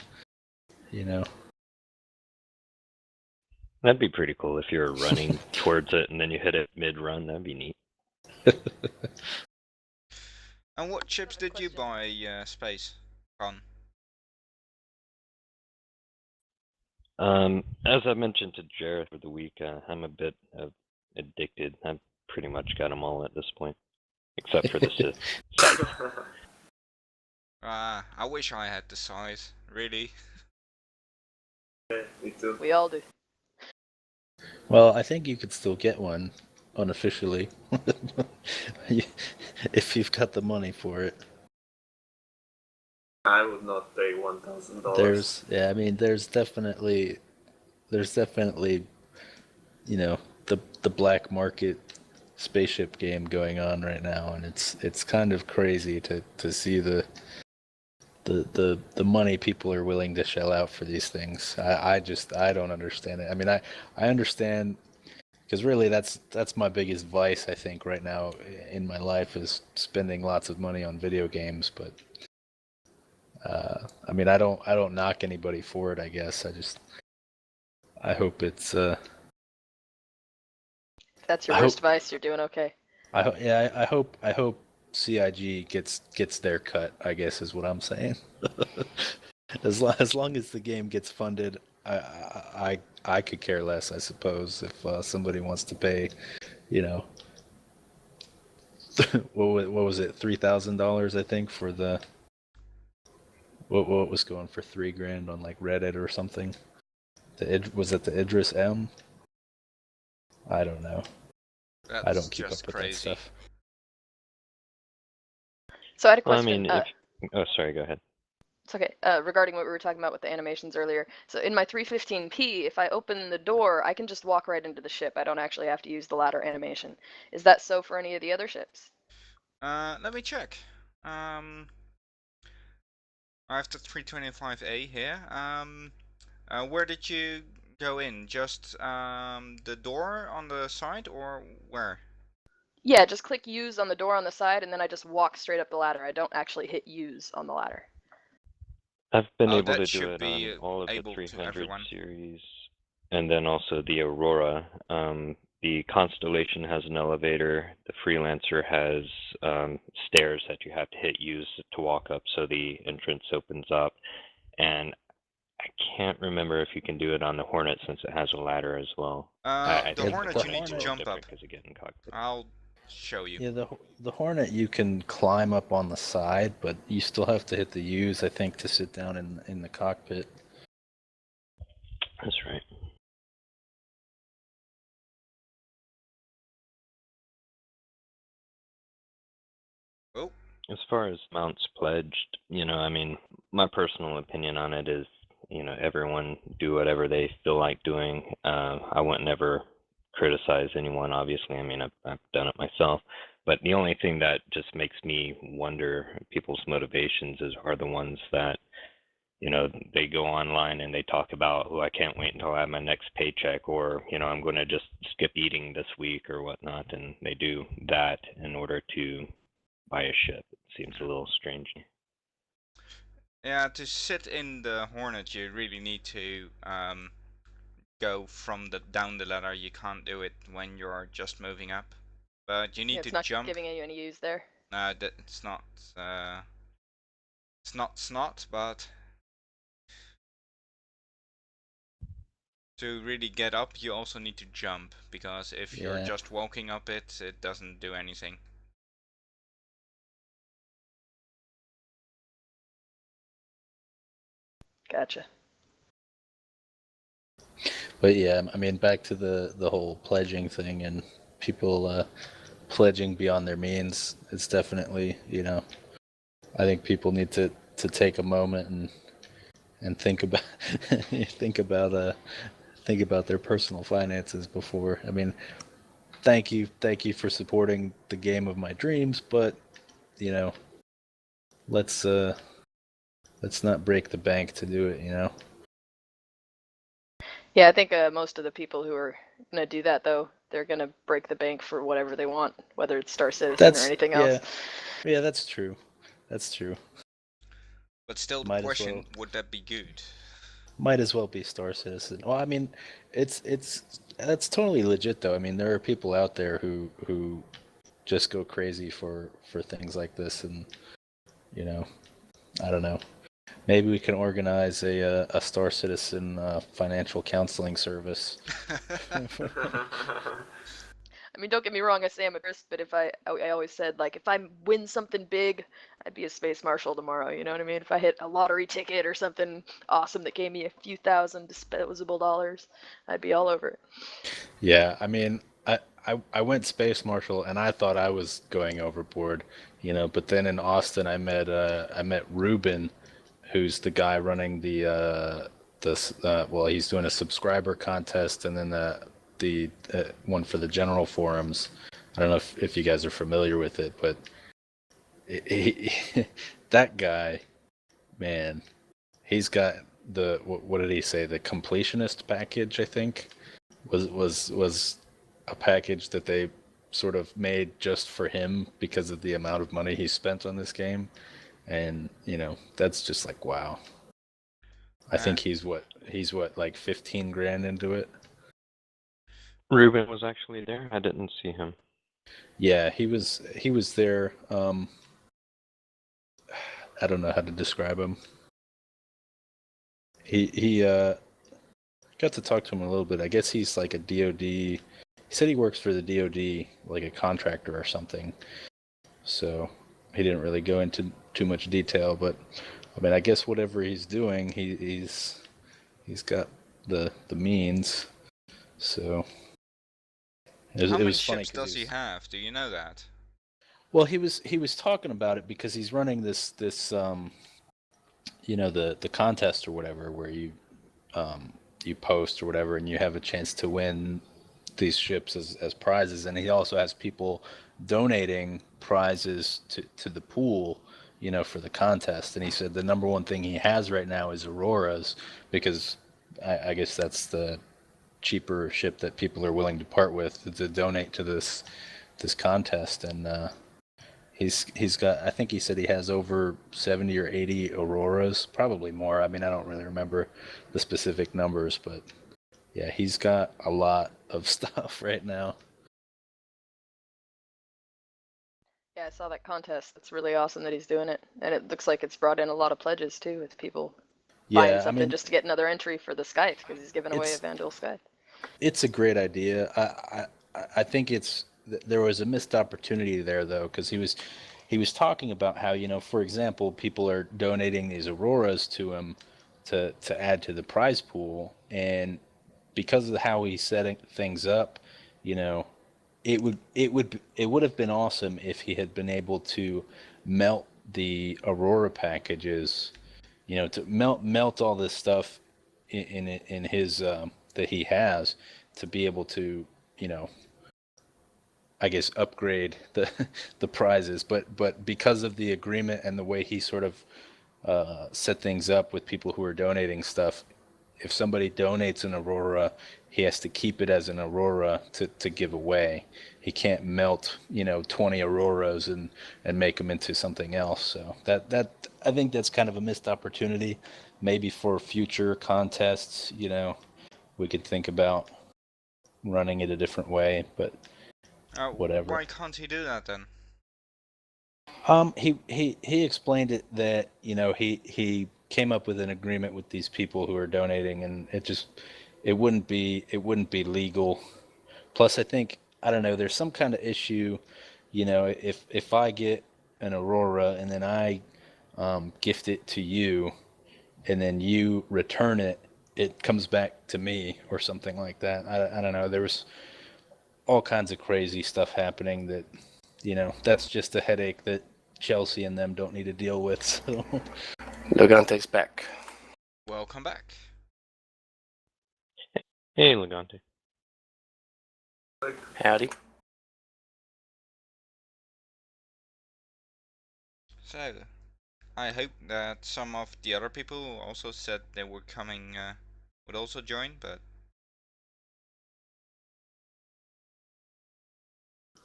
Speaker 7: That'd be pretty cool if you're running towards it and then you hit it mid-run. That'd be neat.
Speaker 1: And what chips did you buy, Space Con?
Speaker 7: As I mentioned to Jared for the week, I'm a bit addicted. I've pretty much got them all at this point, except for the scythe.
Speaker 1: I wish I had the size, really.
Speaker 2: Yeah, me too.
Speaker 5: We all do.
Speaker 3: Well, I think you could still get one unofficially if you've got the money for it.
Speaker 2: I would not pay $1,000.
Speaker 3: I mean, there's definitely, you know, the black market spaceship game going on right now, and it's kind of crazy to see the money people are willing to shell out for these things. I don't understand it. I mean, I understand, because really that's my biggest vice, I think, right now in my life, is spending lots of money on video games. But I mean, I don't knock anybody for it, I guess. I hope it's
Speaker 5: If that's your
Speaker 3: I
Speaker 5: worst
Speaker 3: hope-
Speaker 5: vice, you're doing okay.
Speaker 3: I hope CIG gets their cut, I guess, is what I'm saying. As long as the game gets funded, I could care less, I suppose, if somebody wants to pay, you know, what was it, $3,000, I think, for the what was going for $3,000 on like Reddit or something. Was it the Idris M? I don't know.
Speaker 1: That's
Speaker 3: I don't keep up
Speaker 1: just
Speaker 3: with
Speaker 1: crazy.
Speaker 3: that stuff.
Speaker 5: So I had a
Speaker 7: Well, I
Speaker 5: question.
Speaker 7: mean, oh, sorry, go ahead.
Speaker 5: It's okay. Regarding what we were talking about with the animations earlier. So in my 315p, if I open the door, I can just walk right into the ship. I don't actually have to use the ladder animation. Is that so for any of the other ships?
Speaker 1: Let me check. I have the 325A here. Where did you go in? Just the door on the side, or where?
Speaker 5: Yeah, just click use on the door on the side, and then I just walk straight up the ladder. I don't actually hit use on the ladder.
Speaker 7: I've been
Speaker 1: Oh,
Speaker 7: able
Speaker 1: that
Speaker 7: to do
Speaker 1: should
Speaker 7: it
Speaker 1: be
Speaker 7: on all of the
Speaker 1: able to
Speaker 7: 300
Speaker 1: everyone.
Speaker 7: series, and then also the Aurora. The Constellation has an elevator. The Freelancer has stairs that you have to hit use to walk up, so the entrance opens up. And I can't remember if you can do it on the Hornet since it has a ladder as well. I
Speaker 1: The
Speaker 7: think
Speaker 1: Hornet
Speaker 7: the
Speaker 1: you need to
Speaker 7: Hornet's a little
Speaker 1: jump up.
Speaker 7: different because you get in cockpit.
Speaker 1: I'll show you.
Speaker 3: Yeah, the Hornet, you can climb up on the side, but you still have to hit the use, I think, to sit down in the cockpit.
Speaker 7: That's right.
Speaker 1: Oh.
Speaker 7: As far as mounts pledged, I mean, my personal opinion on it is, everyone do whatever they feel like doing. I wouldn't never criticize anyone, obviously. I mean, I've done it myself. But the only thing that just makes me wonder people's motivations are the ones that, they go online and they talk about, oh, I can't wait until I have my next paycheck, or, I'm going to just skip eating this week or whatnot. And they do that in order to buy a ship. It seems a little strange.
Speaker 1: Yeah, to sit in the Hornet, you really need to go from down the ladder. You can't do it when you're just moving up, but you
Speaker 5: Yeah,
Speaker 1: need
Speaker 5: it's
Speaker 1: to
Speaker 5: not
Speaker 1: jump.
Speaker 5: giving you any use there.
Speaker 1: It's not. It's not snot, but to really get up, you also need to jump, because if you're
Speaker 3: Yeah.
Speaker 1: just walking up it, it doesn't do anything.
Speaker 5: Gotcha.
Speaker 3: But yeah, I mean, back to the whole pledging thing and people pledging beyond their means. It's definitely, I think people need to take a moment and think about think about their personal finances before. I mean, thank you for supporting the game of my dreams, but let's not break the bank to do it.
Speaker 5: Yeah, I think most of the people who are gonna do that, though, they're gonna break the bank for whatever they want, whether it's Star Citizen or anything else.
Speaker 3: Yeah, that's true. That's true.
Speaker 1: But still, the
Speaker 3: Might as
Speaker 1: question,
Speaker 3: well.
Speaker 1: would that be good?
Speaker 3: Might as well be Star Citizen. Well, I mean, it's that's totally legit though. I mean, there are people out there who just go crazy for things like this, and I don't know. Maybe we can organize a Star Citizen financial counseling service.
Speaker 5: I mean, don't get me wrong, I say I'm a tourist, but if I always said, like, if I win something big, I'd be a space marshal tomorrow, you know what I mean? If I hit a lottery ticket or something awesome that gave me a few thousand disposable dollars, I'd be all over it.
Speaker 3: Yeah, I mean, I went space marshal and I thought I was going overboard, but then in Austin I met Ruben, who's the guy running well, he's doing a subscriber contest and then the one for the general forums. I don't know if you guys are familiar with it, but that guy, man, he's got what did he say? The completionist package, I think, was a package that they sort of made just for him because of the amount of money he spent on this game. And, that's just like, wow. I think he's what, like 15 grand into it?
Speaker 7: Ruben was actually there. I didn't see him.
Speaker 3: Yeah, he was there. I don't know how to describe him. He got to talk to him a little bit. I guess he's like a DoD. He said he works for the DoD, like a contractor or something. So he didn't really go into too much detail, but I mean, I guess whatever he's doing, he's got the means. So
Speaker 1: How
Speaker 3: it
Speaker 1: many
Speaker 3: was funny
Speaker 1: ships
Speaker 3: because
Speaker 1: does he have? Do you know that?
Speaker 3: well, he was talking about it because he's running this the contest or whatever where you post or whatever and you have a chance to win these ships as prizes, and he also has people donating prizes to the pool, for the contest. And he said the number one thing he has right now is Auroras because I guess that's the cheaper ship that people are willing to part with to donate to this contest. And he's got, I think he said he has over 70 or 80 Auroras, probably more. I mean, I don't really remember the specific numbers, but yeah, he's got a lot of stuff right now.
Speaker 5: Yeah, I saw that contest. It's really awesome that he's doing it. And it looks like it's brought in a lot of pledges, too, with people buying
Speaker 3: Yeah, I
Speaker 5: something
Speaker 3: mean,
Speaker 5: just to get another entry for the Scythe, because he's giving away a
Speaker 3: it's
Speaker 5: Vandal Scythe.
Speaker 3: it's a great idea. I think there was a missed opportunity there though, because he was talking about how, for example, people are donating these Auroras to him to add to the prize pool, and because of how he's setting things up, you know, it would have been awesome if he had been able to melt the Aurora packages, to melt all this stuff in his that he has to be able to, you know, I guess upgrade the the prizes. But because of the agreement and the way he sort of set things up with people who are donating stuff, if somebody donates an Aurora, he has to keep it as an Aurora to give away. He can't melt, 20 Auroras and make them into something else. So that I think that's kind of a missed opportunity. Maybe for future contests, we could think about running it a different way, but whatever.
Speaker 1: Why can't he do that then?
Speaker 3: He explained it that he came up with an agreement with these people who are donating, and it wouldn't be legal. Plus, I don't know. There's some kind of issue, if I get an Aurora and then I gift it to you, and then you return it, it comes back to me or something like that. I don't know. There was all kinds of crazy stuff happening that, that's just a headache that Chelsea and them don't need to deal with. So
Speaker 4: Logante's back.
Speaker 1: Welcome back.
Speaker 7: Hey, Legante.
Speaker 4: Howdy.
Speaker 1: So, I hope that some of the other people who also said they were coming would also join, but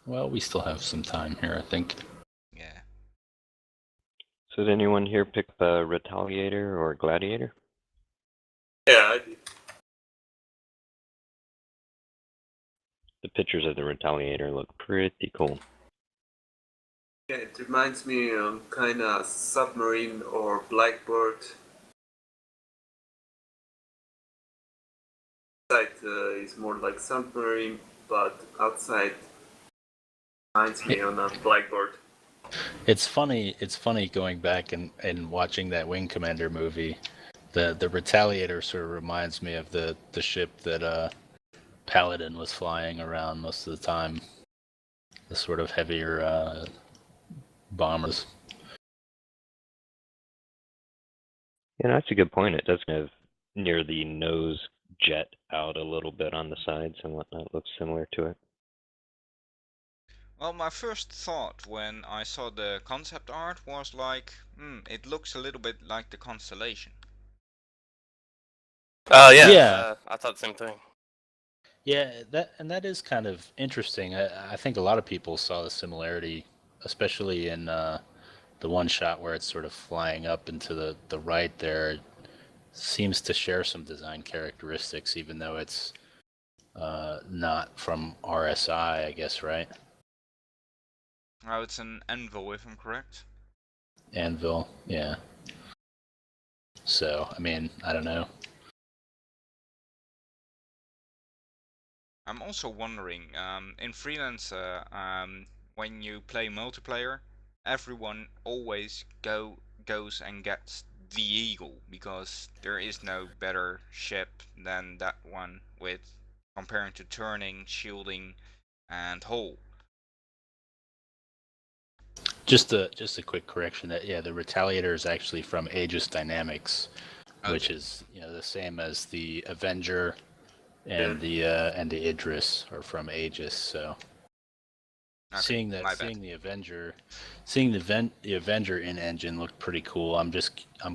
Speaker 3: well, we still have some time here, I think.
Speaker 1: yeah.
Speaker 7: So did anyone here pick the Retaliator or Gladiator?
Speaker 2: Yeah, I did.
Speaker 7: The pictures of the Retaliator look pretty cool.
Speaker 2: Yeah, it reminds me of kind of submarine or blackbird. Inside is more like submarine, but outside reminds me on a blackbird.
Speaker 3: It's funny. It's funny going back and watching that Wing Commander movie. The Retaliator sort of reminds me of the ship that Paladin was flying around most of the time. The sort of heavier bombers.
Speaker 7: Yeah, that's a good point. It does kind of near the nose jet out a little bit on the sides and whatnot. Looks similar to it.
Speaker 1: Well, my first thought when I saw the concept art was like, it looks a little bit like the constellation.
Speaker 3: Yeah.
Speaker 4: I thought the same thing.
Speaker 3: Yeah, that is kind of interesting. I think a lot of people saw the similarity, especially in the one shot where it's sort of flying up into the right there. It seems to share some design characteristics, even though it's not from RSI, I guess, right?
Speaker 1: Oh, it's an anvil, if I'm correct.
Speaker 3: Anvil, yeah. So, I mean, I don't know.
Speaker 1: I'm also wondering, in Freelancer, when you play multiplayer, everyone always goes and gets the Eagle, because there is no better ship than that one with comparing to turning, shielding, and hull.
Speaker 3: Just a quick correction. That yeah, the Retaliator is actually from Aegis Dynamics, which
Speaker 1: Okay.
Speaker 3: is the same as the Avenger and
Speaker 2: Yeah.
Speaker 3: the Idris are from Aegis. So
Speaker 1: Okay,
Speaker 3: seeing
Speaker 1: my bad.
Speaker 3: seeing the Avenger in engine looked pretty cool. I'm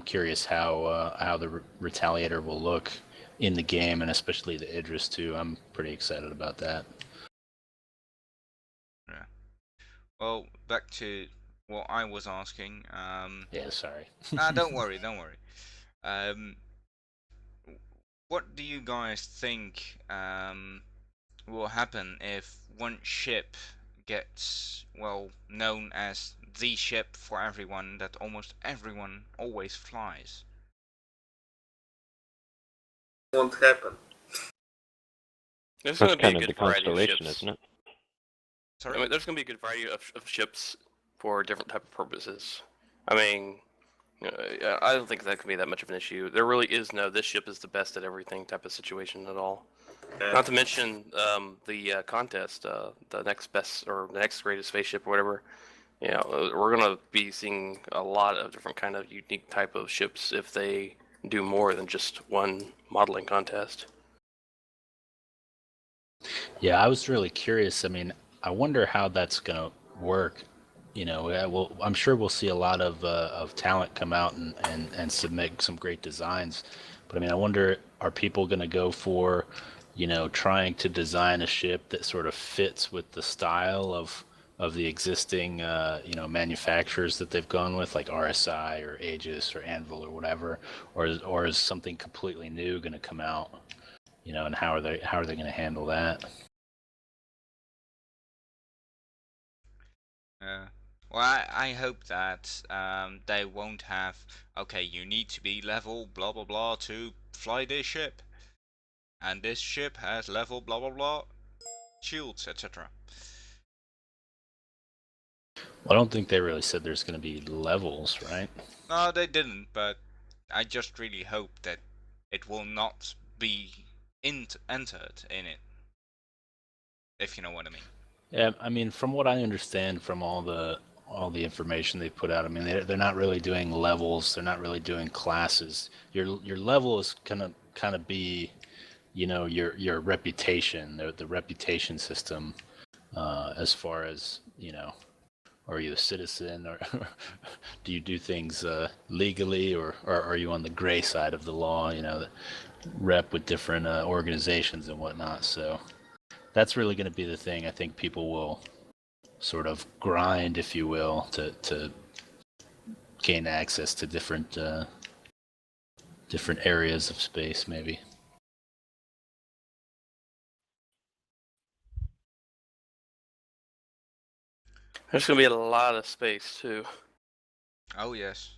Speaker 3: curious how the Retaliator will look in the game, and especially the Idris too. I'm pretty excited about that.
Speaker 1: Yeah. Well, back to what I was asking.
Speaker 3: Yeah, sorry.
Speaker 1: Don't worry, don't worry. Um, what do you guys think will happen if one ship gets, well, known as the ship for everyone that almost everyone always flies?
Speaker 2: Won't happen.
Speaker 4: There's
Speaker 7: That's
Speaker 4: going to be a
Speaker 7: kind of the
Speaker 4: good variety of
Speaker 7: constellation,
Speaker 4: ships.
Speaker 7: isn't it?
Speaker 1: Sorry?
Speaker 4: I mean, there's going to be a good variety of ships for different type of purposes. I mean, I don't think that can be that much of an issue. There really is no this ship is the best at everything type of situation at all. Not to mention the contest, the next best or the next greatest spaceship or whatever. You know, we're gonna be seeing a lot of different kind of unique type of ships if they do more than just one modeling contest.
Speaker 3: Yeah, I was really curious. I mean, I wonder how that's gonna work. Well, I'm sure we'll see a lot of talent come out and submit some great designs. But I mean, I wonder, are people gonna go for, trying to design a ship that sort of fits with the style of the existing, manufacturers that they've gone with, like RSI or Aegis or Anvil or whatever, or is something completely new gonna come out? And how are they gonna handle that?
Speaker 1: Well, I hope that they won't have, okay, you need to be level blah blah blah to fly this ship, and this ship has level blah blah blah shields, etc.
Speaker 3: Well, I don't think they really said there's going to be levels, right?
Speaker 1: No, they didn't, but I just really hope that it will not be entered in it, if you know what I mean.
Speaker 3: Yeah, I mean, from what I understand from all the information they put out, I mean, they're not really doing levels. They're not really doing classes. Your level is kind of be, your reputation, the reputation system, as far as are you a citizen, or do you do things legally, or are you on the gray side of the law? The rep with different organizations and whatnot. So that's really going to be the thing. I think people will sort of grind, if you will, to gain access to different areas of space, maybe.
Speaker 4: There's going to be a lot of space, too.
Speaker 1: Oh yes.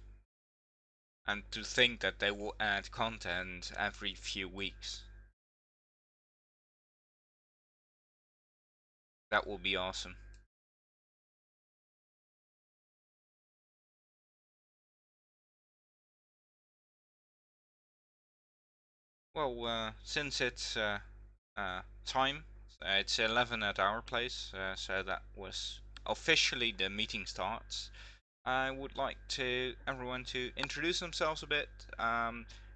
Speaker 1: And to think that they will add content every few weeks. That will be awesome. Well, since it's time, it's 11 at our place, so that was officially the meeting starts. I would like everyone to introduce themselves a bit.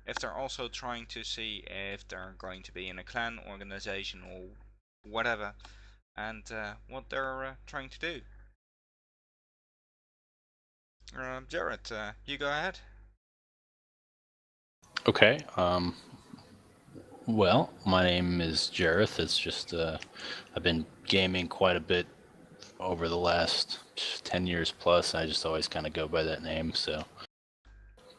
Speaker 1: If they're also trying to see if they're going to be in a clan organization or whatever, and what they're trying to do. Jared, you go ahead.
Speaker 3: Okay. Well, my name is Jareth. It's just I've been gaming quite a bit over the last 10 years plus. I just always kind of go by that name, so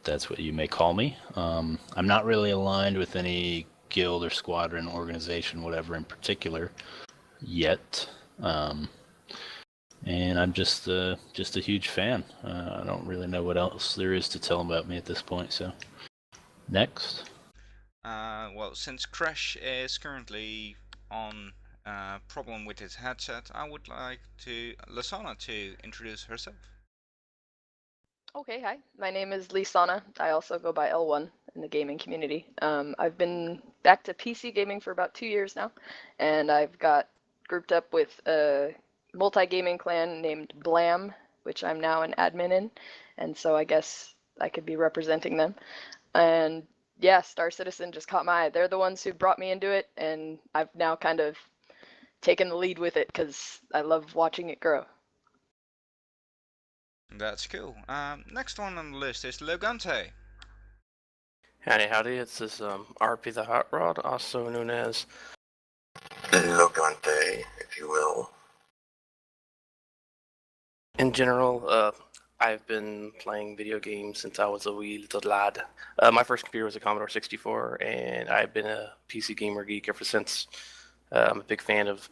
Speaker 3: that's what you may call me. I'm not really aligned with any guild or squadron, organization, whatever in particular yet. And I'm just a huge fan. I don't really know what else there is to tell about me at this point. So, next.
Speaker 1: Well, since Crash is currently on problem with his headset, I would like Lasana to introduce herself.
Speaker 5: Okay, hi. My name is Lisana. I also go by L1 in the gaming community. I've been back to PC gaming for about 2 years now, and I've got grouped up with a multi-gaming clan named Blam, which I'm now an admin in, and so I guess I could be representing them. And yeah, Star Citizen just caught my eye. They're the ones who brought me into it, and I've now kind of taken the lead with it because I love watching it grow.
Speaker 1: That's cool. Next one on the list is Logante.
Speaker 4: Howdy, it's this RP the Hot Rod, also known as
Speaker 6: Logante, if you will.
Speaker 4: In general, I've been playing video games since I was a wee little lad. My first computer was a Commodore 64, and I've been a PC gamer geek ever since. I'm a big fan of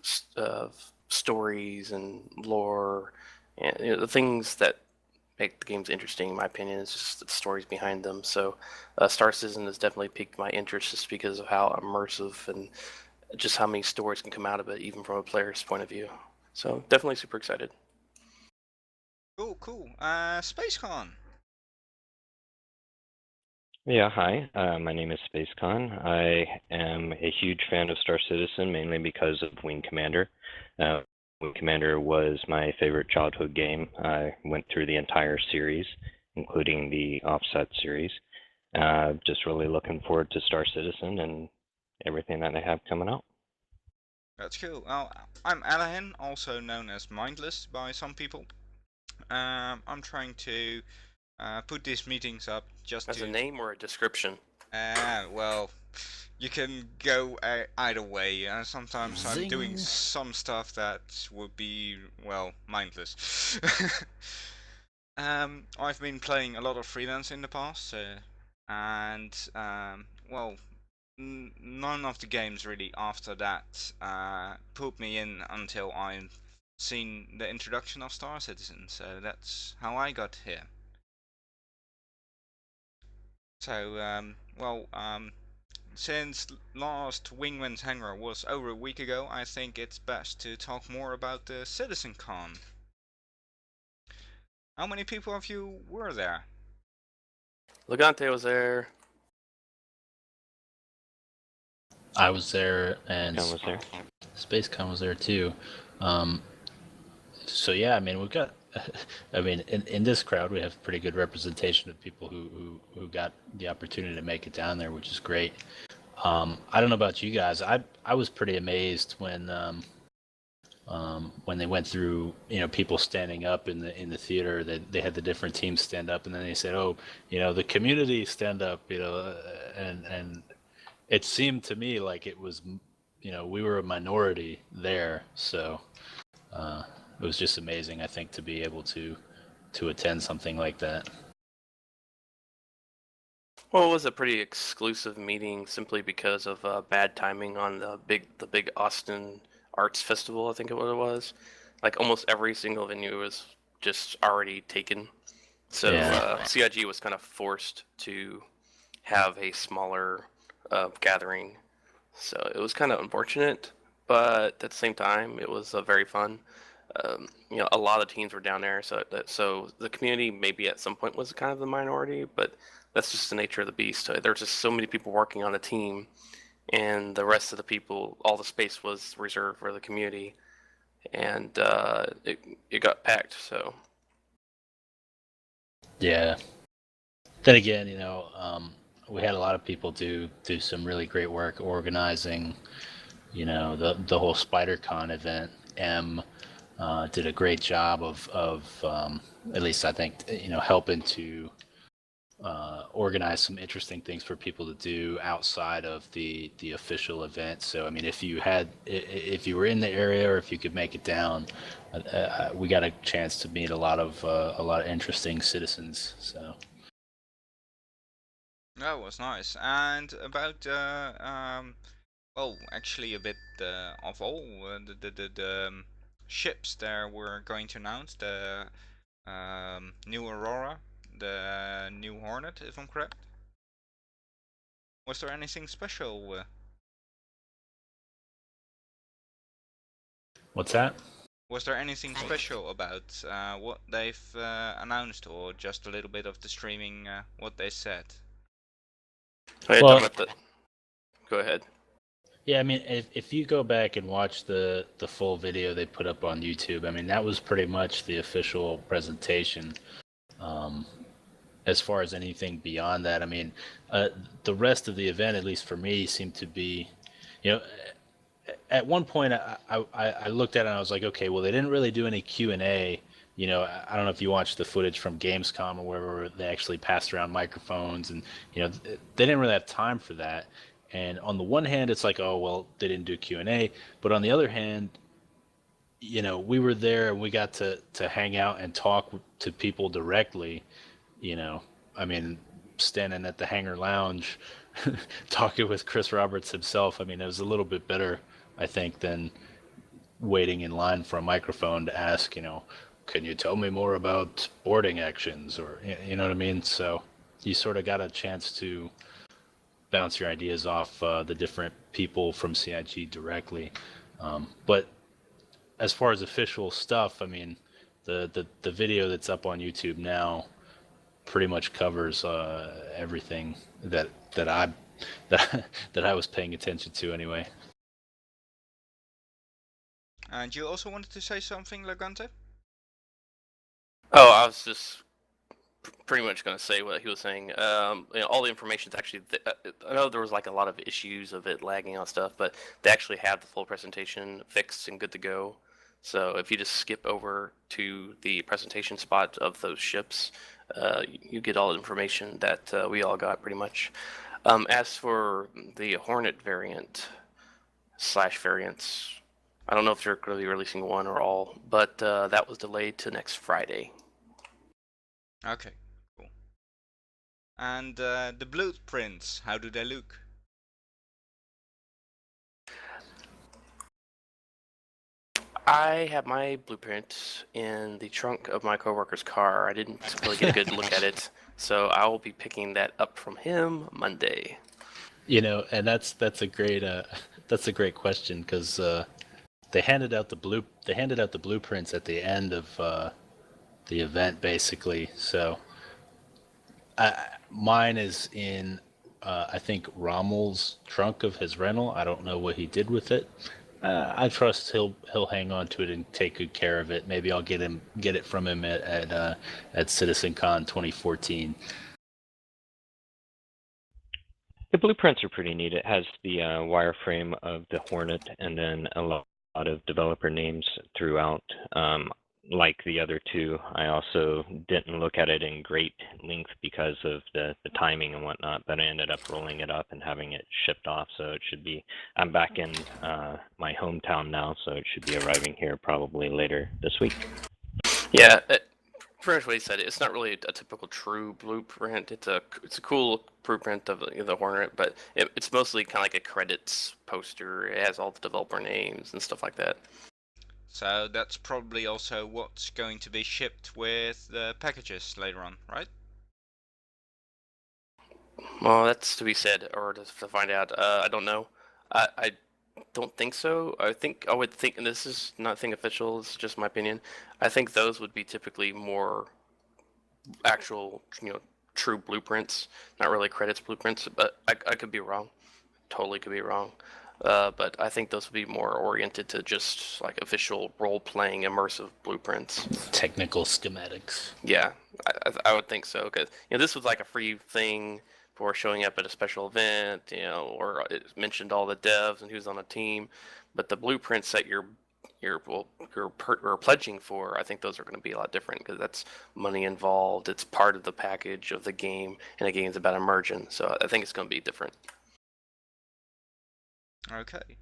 Speaker 4: stories and lore, and the things that make the games interesting, in my opinion, is just the stories behind them. So, Star Citizen has definitely piqued my interest just because of how immersive and just how many stories can come out of it, even from a player's point of view. So, definitely super excited.
Speaker 1: Cool. SpaceCon.
Speaker 7: Yeah, hi. My name is SpaceCon. I am a huge fan of Star Citizen, mainly because of Wing Commander. Wing Commander was my favorite childhood game. I went through the entire series, including the Offset series. Just really looking forward to Star Citizen and everything that they have coming out.
Speaker 1: That's cool. Well, I'm Alahin, also known as Mindless by some people. I'm trying to put these meetings up just
Speaker 4: As
Speaker 1: to...
Speaker 4: a name or a description?
Speaker 1: Well, you can go either way. Sometimes I'm doing
Speaker 3: Zing.
Speaker 1: some stuff that would be, well, mindless. I've been playing a lot of freelance in the past, and well, none of the games really after that pulled me in until I've seen the introduction of Star Citizen. So that's how I got here. So, since last Wingman's Hangar was over a week ago, I think it's best to talk more about the CitizenCon. How many people of you were there?
Speaker 4: Logante was there.
Speaker 3: I was there, and
Speaker 7: Ken was there.
Speaker 3: SpaceCon was there too. So yeah, I mean, we've got. I mean, in this crowd, we have pretty good representation of people who got the opportunity to make it down there, which is great. I don't know about you guys. I was pretty amazed when they went through, people standing up in the theater. They had the different teams stand up, and then they said, "Oh, the community stand up," and it seemed to me like it was, we were a minority there, so it was just amazing, I think, to be able to attend something like that.
Speaker 4: Well, it was a pretty exclusive meeting simply because of bad timing on the big Austin Arts Festival, I think it was. like almost every single venue was just already taken. So
Speaker 3: Yeah.
Speaker 4: CIG was kind of forced to have a smaller gathering. So it was kind of unfortunate, but at the same time, it was very fun. A lot of teams were down there, so the community maybe at some point was kind of the minority, but that's just the nature of the beast. There's just so many people working on a team, and the rest of the people, all the space was reserved for the community, and it got packed. So
Speaker 3: Yeah. Then again, we had a lot of people do some really great work organizing, the whole SpiderCon event. Did a great job of at least I think, helping to organize some interesting things for people to do outside of the official event. So I mean, if you were in the area or if you could make it down, we got a chance to meet a lot of interesting citizens. So.
Speaker 1: That was nice. And about well, actually a bit of all the ships there we're going to announce the new Aurora, the new Hornet, if I'm correct. Was there anything special?
Speaker 3: What's that?
Speaker 1: Was there anything special about what they've announced, or just a little bit of the streaming, what they said?
Speaker 3: Well,
Speaker 4: go ahead.
Speaker 3: Yeah, I mean, if you go back and watch the full video they put up on YouTube, I mean, that was pretty much the official presentation. As far as anything beyond that, I mean, the rest of the event, at least for me, seemed to be, at one point I looked at it and I was like, okay, well, they didn't really do any Q&A. I don't know if you watched the footage from Gamescom or wherever they actually passed around microphones, and they didn't really have time for that. And on the one hand, it's like, oh, well, they didn't do Q&A. But on the other hand, we were there and we got to hang out and talk to people directly. I mean, standing at the Hangar Lounge, talking with Chris Roberts himself. I mean, it was a little bit better, I think, than waiting in line for a microphone to ask, can you tell me more about boarding actions? Or, you know what I mean? So you sort of got a chance to bounce your ideas off the different people from CIG directly. But as far as official stuff, I mean, the video that's up on YouTube now pretty much covers everything that I that I was paying attention to anyway.
Speaker 1: And you also wanted to say something, Lagante?
Speaker 4: Oh, I was just pretty much going to say what he was saying. All the information is actually. I know there was like a lot of issues of it lagging on stuff, but they actually have the full presentation fixed and good to go. So if you just skip over to the presentation spot of those ships, you get all the information that we all got pretty much. As for the Hornet variants, I don't know if they're going to be releasing one or all, but that was delayed to next Friday.
Speaker 1: Okay, cool. And the blueprints, how do they look?
Speaker 4: I have my blueprint in the trunk of my coworker's car. I didn't really get a good look at it, so I will be picking that up from him Monday.
Speaker 3: And that's a great question, because they handed out the blueprints at the end of the event, basically. So mine is in I think Rommel's trunk of his rental. I don't know what he did with it. I trust he'll hang on to it and take good care of it. Maybe I'll get it from him at CitizenCon 2014.
Speaker 7: The blueprints are pretty neat. It has the wireframe of the Hornet and then a lot of developer names throughout. Like the other two, I also didn't look at it in great length because of the timing and whatnot, but I ended up rolling it up and having it shipped off. So it should be, I'm back in my hometown now, so it should be arriving here probably later this week.
Speaker 4: Yeah, pretty much what he said. It's not really a typical true blueprint. It's a cool blueprint of the Hornet, but it's mostly kind of like a credits poster. It has all the developer names and stuff like that.
Speaker 1: So that's probably also what's going to be shipped with the packages later on, right?
Speaker 4: Well, that's to be said, or to find out. I don't know. I don't think so. I would think, and this is nothing official. This is just my opinion. I think those would be typically more actual, true blueprints, not really credits blueprints. But I could be wrong. Totally could be wrong. But I think those would be more oriented to just like official role-playing immersive blueprints.
Speaker 3: Technical schematics.
Speaker 4: Yeah, I would think so, because this was like a free thing for showing up at a special event, or it mentioned all the devs and who's on the team, but the blueprints that you're pledging for, I think those are going to be a lot different, because that's money involved. It's part of the package of the game, and the game's about immersion, so I think it's going to be different.
Speaker 1: Okay.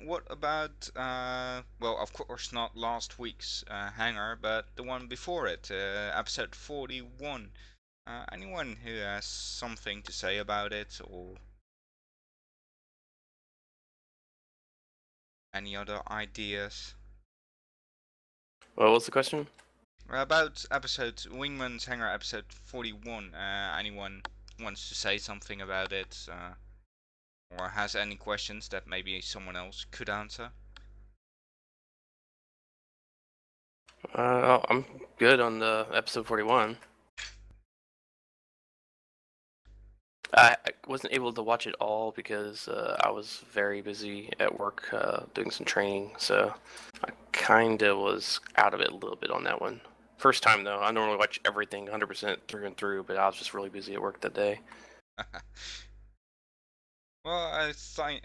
Speaker 1: What about, well, of course not last week's Hangar, but the one before it, episode 41. Anyone who has something to say about it, or any other ideas?
Speaker 4: What was the question?
Speaker 1: About episode, Wingman's Hangar episode 41, anyone wants to say something about it, or has any questions that maybe someone else could answer?
Speaker 4: I'm good on the episode 41. I wasn't able to watch it all because I was very busy at work doing some training, so I kind of was out of it a little bit on that one. First time though, I normally watch everything 100% through and through, but I was just really busy at work that day.
Speaker 1: Well, I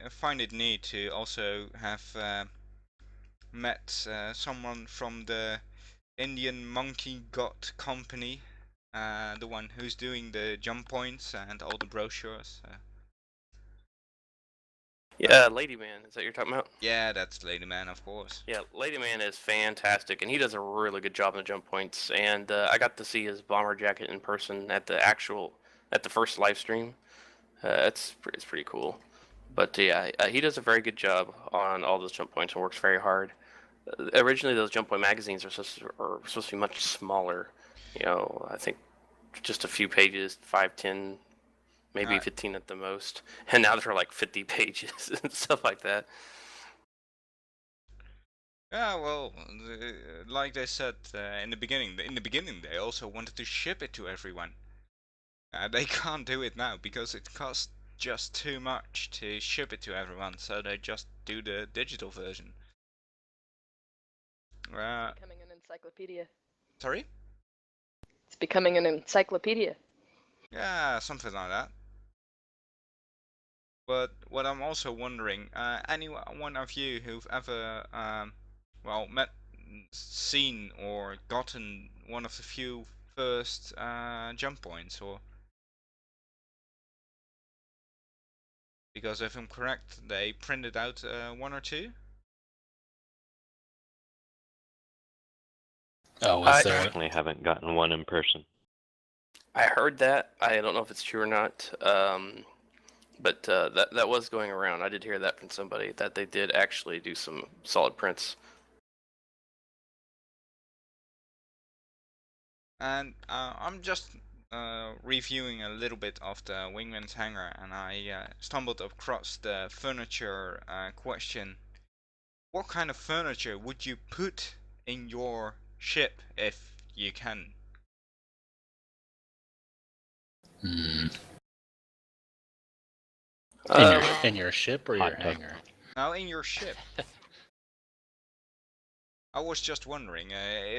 Speaker 1: find it neat to also have met someone from the Indian Monkey God Company, the one who's doing the jump points and all the brochures.
Speaker 4: Yeah, Ladyman, is that what you're talking about?
Speaker 1: Yeah, that's Ladyman, of course.
Speaker 4: Yeah, Ladyman is fantastic, and he does a really good job on the jump points. And I got to see his bomber jacket in person at the first live stream. It's pretty cool. But yeah, he does a very good job on all those jump points and works very hard. Originally, those jump point magazines are supposed to be much smaller. I think just a few pages, 5, 10, maybe 15 at the most. And now they're like 50 pages and stuff like that.
Speaker 1: Yeah, well, like they said in the beginning, they also wanted to ship it to everyone. They can't do it now because it costs just too much to ship it to everyone, so they just do the digital version.
Speaker 5: Becoming an encyclopedia.
Speaker 1: Sorry?
Speaker 5: It's becoming an encyclopedia.
Speaker 1: Yeah, something like that. But what I'm also wondering, any one of you who've ever, well, seen or gotten one of the few first jump points, or because if I'm correct, they printed out one or two.
Speaker 3: Oh,
Speaker 7: I
Speaker 3: was there?
Speaker 7: personally haven't gotten one in person.
Speaker 4: I heard that. I don't know if it's true or not. But that was going around. I did hear that from somebody, that they did actually do some solid prints.
Speaker 1: And I'm just reviewing a little bit of the Wingman's Hangar, and I stumbled across the furniture question. What kind of furniture would you put in your ship if you can?
Speaker 3: Hmm. In your ship or your
Speaker 7: Hot tub.
Speaker 3: hangar?
Speaker 1: Now, in your ship. I was just wondering.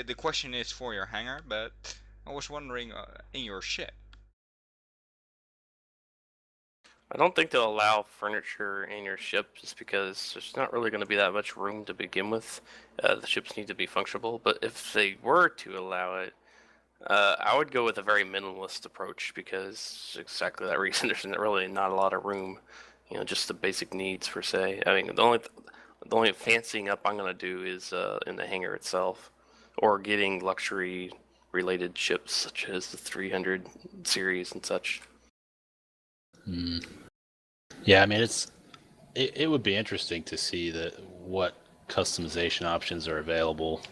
Speaker 1: The question is for your hangar, but I was wondering in your ship.
Speaker 4: I don't think they'll allow furniture in your ship just because there's not really going to be that much room to begin with. The ships need to be functional, but if they were to allow it, I would go with a very minimalist approach, because exactly that reason. There's really not a lot of room, just the basic needs per se. I mean, the only fancying up I'm gonna do is in the hangar itself, or getting luxury related ships such as the 300 series and such.
Speaker 3: Hmm. Yeah, I mean it would be interesting to see what customization options are available.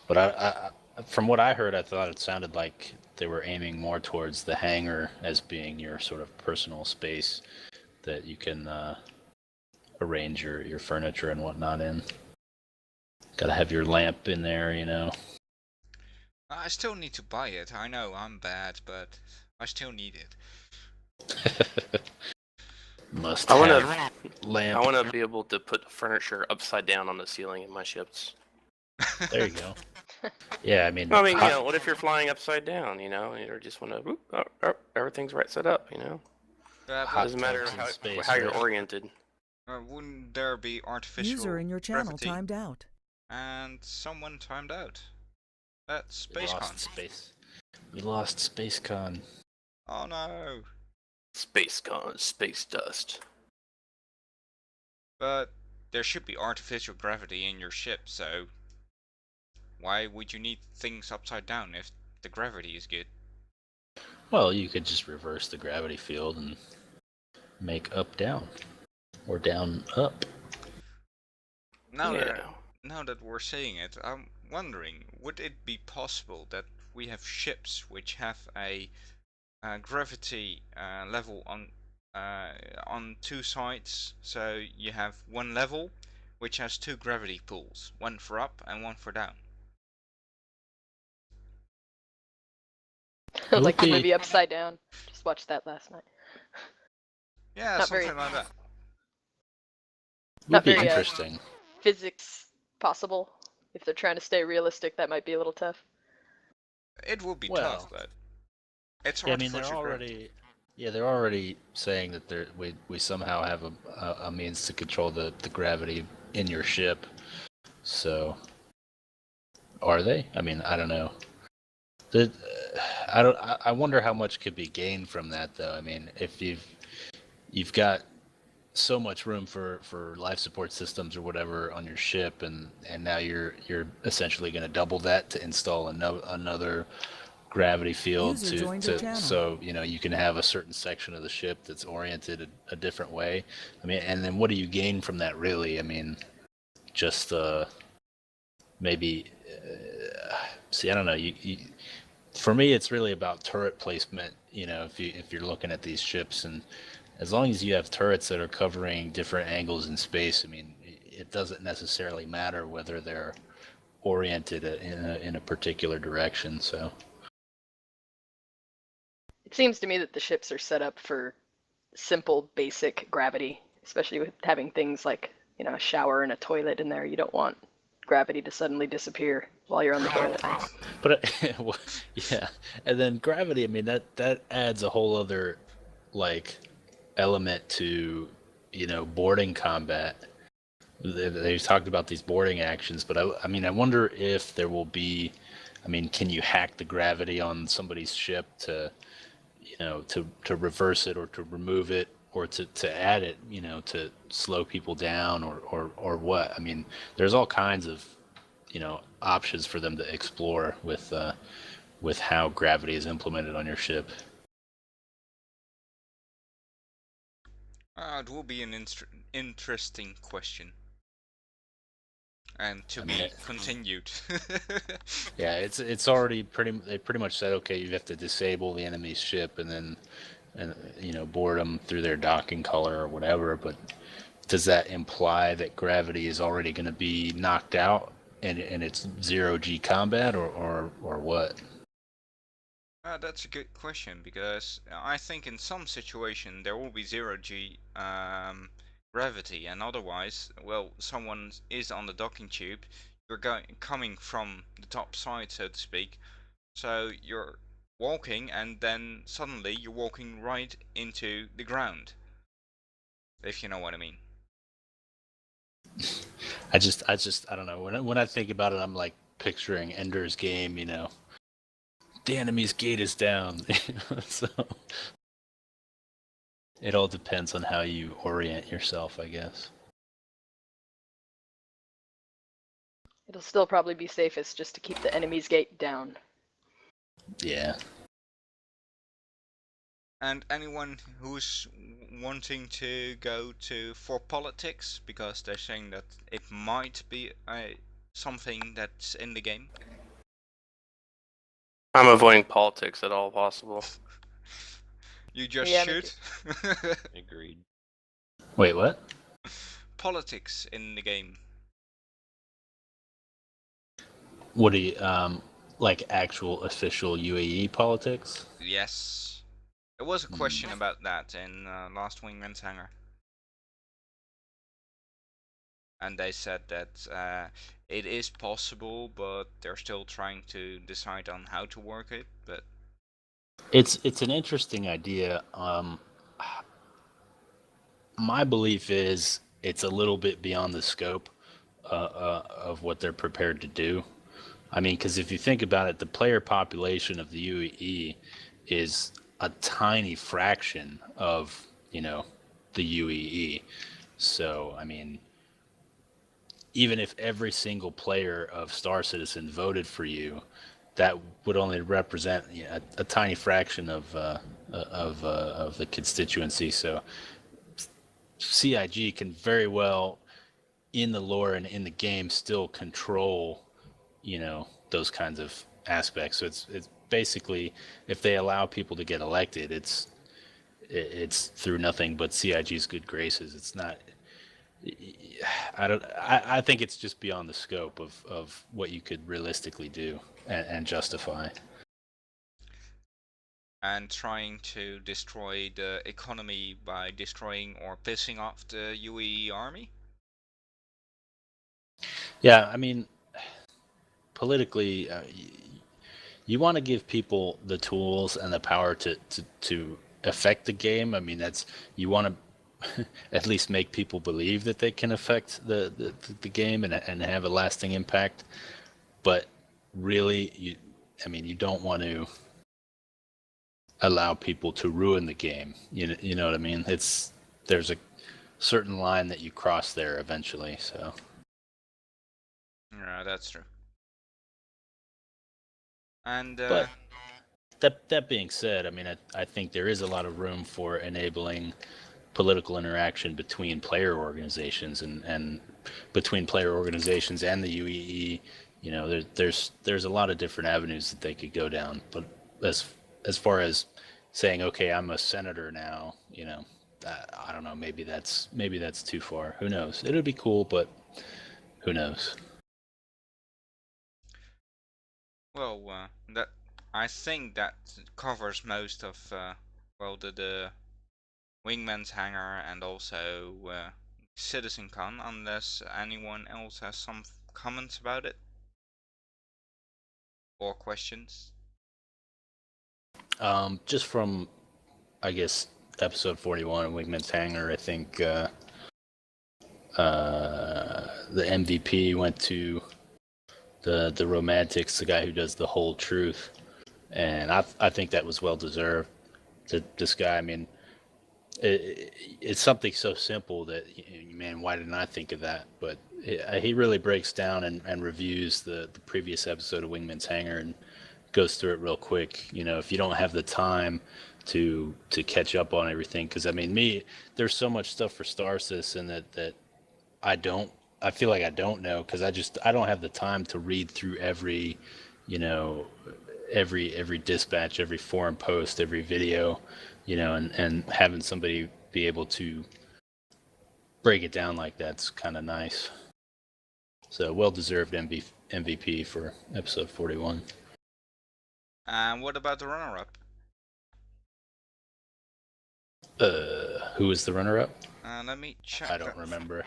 Speaker 3: But from what I heard, I thought it sounded like they were aiming more towards the hangar as being your sort of personal space that you can arrange your furniture and whatnot in. Gotta have your lamp in there, you know.
Speaker 1: I still need to buy it. I know I'm bad, but I still need it.
Speaker 3: Must
Speaker 4: I
Speaker 3: have
Speaker 4: wanna,
Speaker 3: lamp.
Speaker 4: I wanna be able to put furniture upside down on the ceiling in my ships.
Speaker 3: There you go. Yeah, I mean,
Speaker 4: You know, what if you're flying upside down? You know, you just wanna, everything's right set up. You know,
Speaker 1: Yeah,
Speaker 3: hot
Speaker 4: doesn't matter
Speaker 3: tubs in space,
Speaker 4: how you're
Speaker 3: right?
Speaker 4: oriented.
Speaker 1: wouldn't there be artificial
Speaker 6: User in your channel
Speaker 1: gravity?
Speaker 6: timed out.
Speaker 1: And someone timed out. That's
Speaker 3: We lost
Speaker 1: SpaceCon.
Speaker 3: space. We lost SpaceCon.
Speaker 1: Oh no!
Speaker 4: SpaceCon, space dust.
Speaker 1: But there should be artificial gravity in your ship, so why would you need things upside down if the gravity is good?
Speaker 3: Well, you could just reverse the gravity field and make up down or down up.
Speaker 1: Now
Speaker 4: Yeah.
Speaker 1: that we're saying it, I'm wondering, would it be possible that we have ships which have a gravity level on two sides? So you have one level which has two gravity pools, one for up and one for down.
Speaker 5: Like the
Speaker 3: Okay.
Speaker 5: movie Upside Down. Just watched that last night.
Speaker 1: Yeah,
Speaker 5: Not
Speaker 1: something
Speaker 5: very-
Speaker 1: like that.
Speaker 3: Would
Speaker 5: Not
Speaker 3: be
Speaker 5: very,
Speaker 3: interesting.
Speaker 5: Physics possible. If they're trying to stay realistic, that might be a little tough.
Speaker 1: It would be
Speaker 3: Well,
Speaker 1: tough, but it's
Speaker 3: Yeah, I mean,
Speaker 1: artificial gravity.
Speaker 3: they're already saying that we somehow have a means to control the gravity in your ship. So, are they? I mean, I don't know. I wonder how much could be gained from that, though. I mean, if you've got so much room for life support systems or whatever on your ship, and now you're essentially going to double that to install another gravity field
Speaker 6: User joined your channel.
Speaker 3: so you can have a certain section of the ship that's oriented a different way. I mean, and then what do you gain from that, really? I mean, just maybe see, I don't know. For me, it's really about turret placement. If you're looking at these ships, and as long as you have turrets that are covering different angles in space, I mean, it doesn't necessarily matter whether they're oriented in a particular direction. So.
Speaker 5: It seems to me that the ships are set up for simple, basic gravity, especially with having things like, a shower and a toilet in there. You don't want gravity to suddenly disappear while you're on the toilet.
Speaker 3: But yeah, and then gravity. I mean, that adds a whole other element to boarding combat. They've talked about these boarding actions, but I mean, I wonder if there will be. I mean, can you hack the gravity on somebody's ship to to reverse it or to remove it or to add it, to slow people down or what? I mean, there's all kinds of, options for them to explore with how gravity is implemented on your ship.
Speaker 1: It will be an interesting question. And to be continued.
Speaker 3: Yeah, it's already they pretty much said, okay, you have to disable the enemy's ship and then board them through their docking color or whatever. But does that imply that gravity is already going to be knocked out and it's 0G combat or what?
Speaker 1: That's a good question, because I think in some situation there will be 0G gravity, and otherwise, well, someone is on the docking tube, you're coming from the top side, so to speak, so you're walking and then suddenly you're walking right into the ground, if you know what I mean.
Speaker 3: I don't know, when I think about it, I'm like picturing Ender's Game, the enemy's gate is down. So it all depends on how you orient yourself, I guess.
Speaker 5: It'll still probably be safest just to keep the enemy's gate down.
Speaker 3: Yeah.
Speaker 1: And anyone who's wanting to go for politics because they're saying that it might be something that's in the game.
Speaker 4: I'm avoiding politics at all possible.
Speaker 1: You just
Speaker 5: Yeah, me
Speaker 1: should.
Speaker 7: Agreed.
Speaker 3: Wait, what?
Speaker 1: Politics in the game.
Speaker 3: What do you like actual official UAE politics?
Speaker 1: Yes. There was a question about that in last Wingman's Hangar. And they said that it is possible, but they're still trying to decide on how to work it. But
Speaker 3: It's an interesting idea. My belief is it's a little bit beyond the scope of what they're prepared to do. I mean, because if you think about it, the player population of the UAE is a tiny fraction of, the UEE. So, I mean, even if every single player of Star Citizen voted for you, that would only represent a tiny fraction of the constituency. So, CIG can very well, in the lore and in the game, still control, those kinds of aspects. So it's basically, if they allow people to get elected, it's through nothing but CIG's good graces. It's not. I think it's just beyond the scope of what you could realistically do and justify.
Speaker 1: and trying to destroy the economy by destroying or pissing off the UAE army.
Speaker 3: Yeah, I mean, politically, you want to give people the tools and the power to affect the game. I mean, you want to at least make people believe that they can affect the game and have a lasting impact. But really, you don't want to allow people to ruin the game. You know what I mean? There's a certain line that you cross there eventually. So
Speaker 1: Yeah, that's true. And
Speaker 3: but that being said, I mean, I think there is a lot of room for enabling political interaction between player organizations and between player organizations and the UEE. There's a lot of different avenues that they could go down. But as far as saying, okay, I'm a senator now, I don't know. Maybe that's too far. Who knows? It'll be cool, but who knows?
Speaker 1: well, that I think that covers most of the Wingman's Hangar and also CitizenCon, unless anyone else has some comments about it or questions.
Speaker 3: Just from, I guess, episode 41 of Wingman's Hangar, I think the MVP went to the Romantics, the guy who does The Whole Truth, and I think that was well deserved. This guy, I mean, it's something so simple that, man, why didn't I think of that? But he really breaks down and reviews the previous episode of Wingman's Hangar and goes through it real quick. If you don't have the time to catch up on everything, because I mean, there's so much stuff for Star Citizen that I feel like I don't know, because I don't have the time to read through every dispatch, every forum post, every video, and having somebody be able to break it down like that's kind of nice. So well-deserved MVP for episode 41.
Speaker 1: And what about the runner-up?
Speaker 3: Who was the runner-up?
Speaker 1: Let me check.
Speaker 3: I don't remember.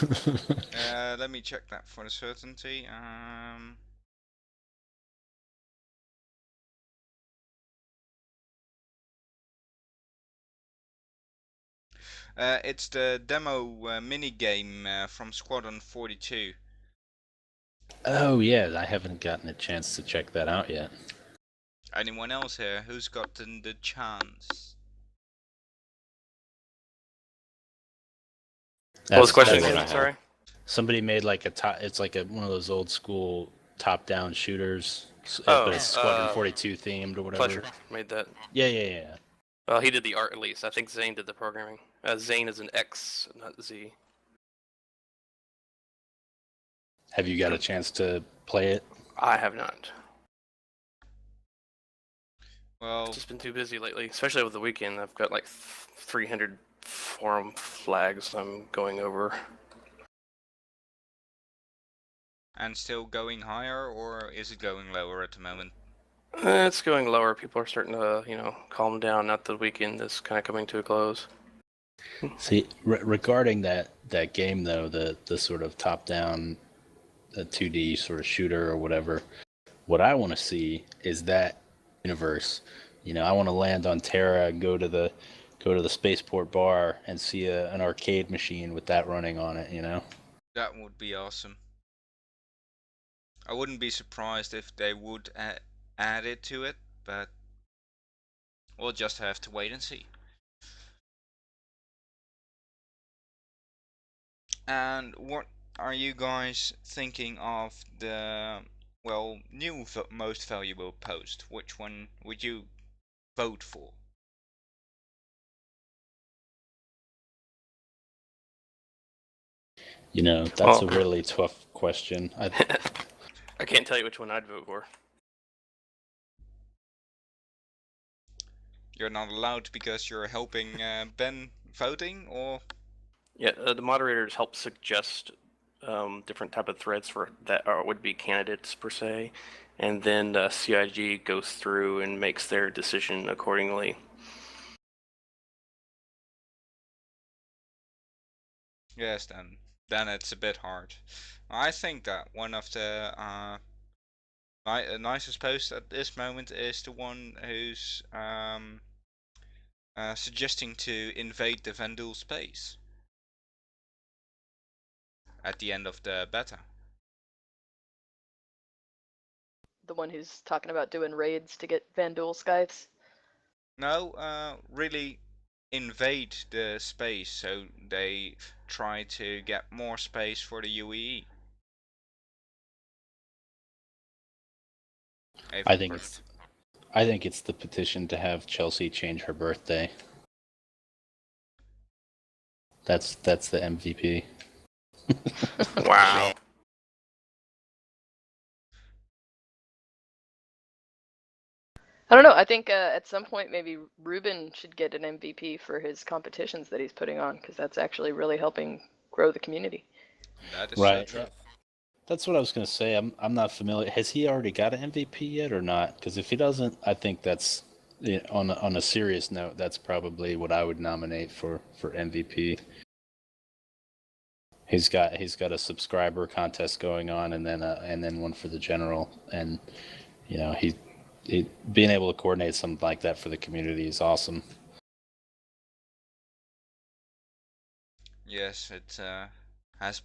Speaker 1: Let me check that for the certainty. It's the demo mini game from Squadron 42.
Speaker 3: Oh yeah, I haven't gotten a chance to check that out yet.
Speaker 1: Anyone else here who's gotten the chance?
Speaker 4: What was the question
Speaker 7: That's what I
Speaker 4: again?
Speaker 7: have.
Speaker 4: Sorry.
Speaker 3: Somebody made like it's like one of those old school top-down shooters,
Speaker 4: Oh,
Speaker 3: but it's Squadron 42 themed or whatever.
Speaker 4: Pleasure made that.
Speaker 3: Yeah.
Speaker 4: Well, he did the art at least. I think Zane did the programming. Zane is an X, not Z.
Speaker 3: Have you got a chance to play it?
Speaker 4: I have not.
Speaker 1: Well,
Speaker 4: Just been too busy lately, especially over the weekend. I've got like 300 forum flags I'm going over.
Speaker 1: and still going higher, or is it going lower at the moment?
Speaker 4: It's going lower. People are starting to, calm down. Not the weekend is kind of coming to a close.
Speaker 3: See, regarding that game though, the sort of top-down, 2D sort of shooter or whatever, what I want to see is that universe. I want to land on Terra and go to the spaceport bar and see an arcade machine with that running on it.
Speaker 1: That would be awesome. I wouldn't be surprised if they would add it to it, but we'll just have to wait and see. And what are you guys thinking of the, well, new most valuable post? Which one would you vote for?
Speaker 3: That's a really tough question.
Speaker 4: I can't tell you which one I'd vote for.
Speaker 1: You're not allowed because you're helping Ben voting, or?
Speaker 4: Yeah, the moderators help suggest different type of threads for that would be candidates per se, and then CIG goes through and makes their decision accordingly.
Speaker 1: Yes, then it's a bit hard. I think that one of the nicest posts at this moment is the one who's suggesting to invade the Vandal space at the end of the beta.
Speaker 5: The one who's talking about doing raids to get Vandal scythes.
Speaker 1: No, really invade the space, so they try to get more space for the UEE.
Speaker 3: I think it's the petition to have Chelsea change her birthday. That's the MVP.
Speaker 4: Wow.
Speaker 5: I don't know. I think at some point maybe Ruben should get an MVP for his competitions that he's putting on, because that's actually really helping grow the community.
Speaker 1: That is
Speaker 3: right.
Speaker 1: so true.
Speaker 3: That's what I was going to say. I'm not familiar. Has he already got an MVP yet or not? Because if he doesn't, I think that's on a serious note. That's probably what I would nominate for MVP. He's got a subscriber contest going on, and then one for the general, and he being able to coordinate something like that for the community is awesome.
Speaker 1: Yes, it has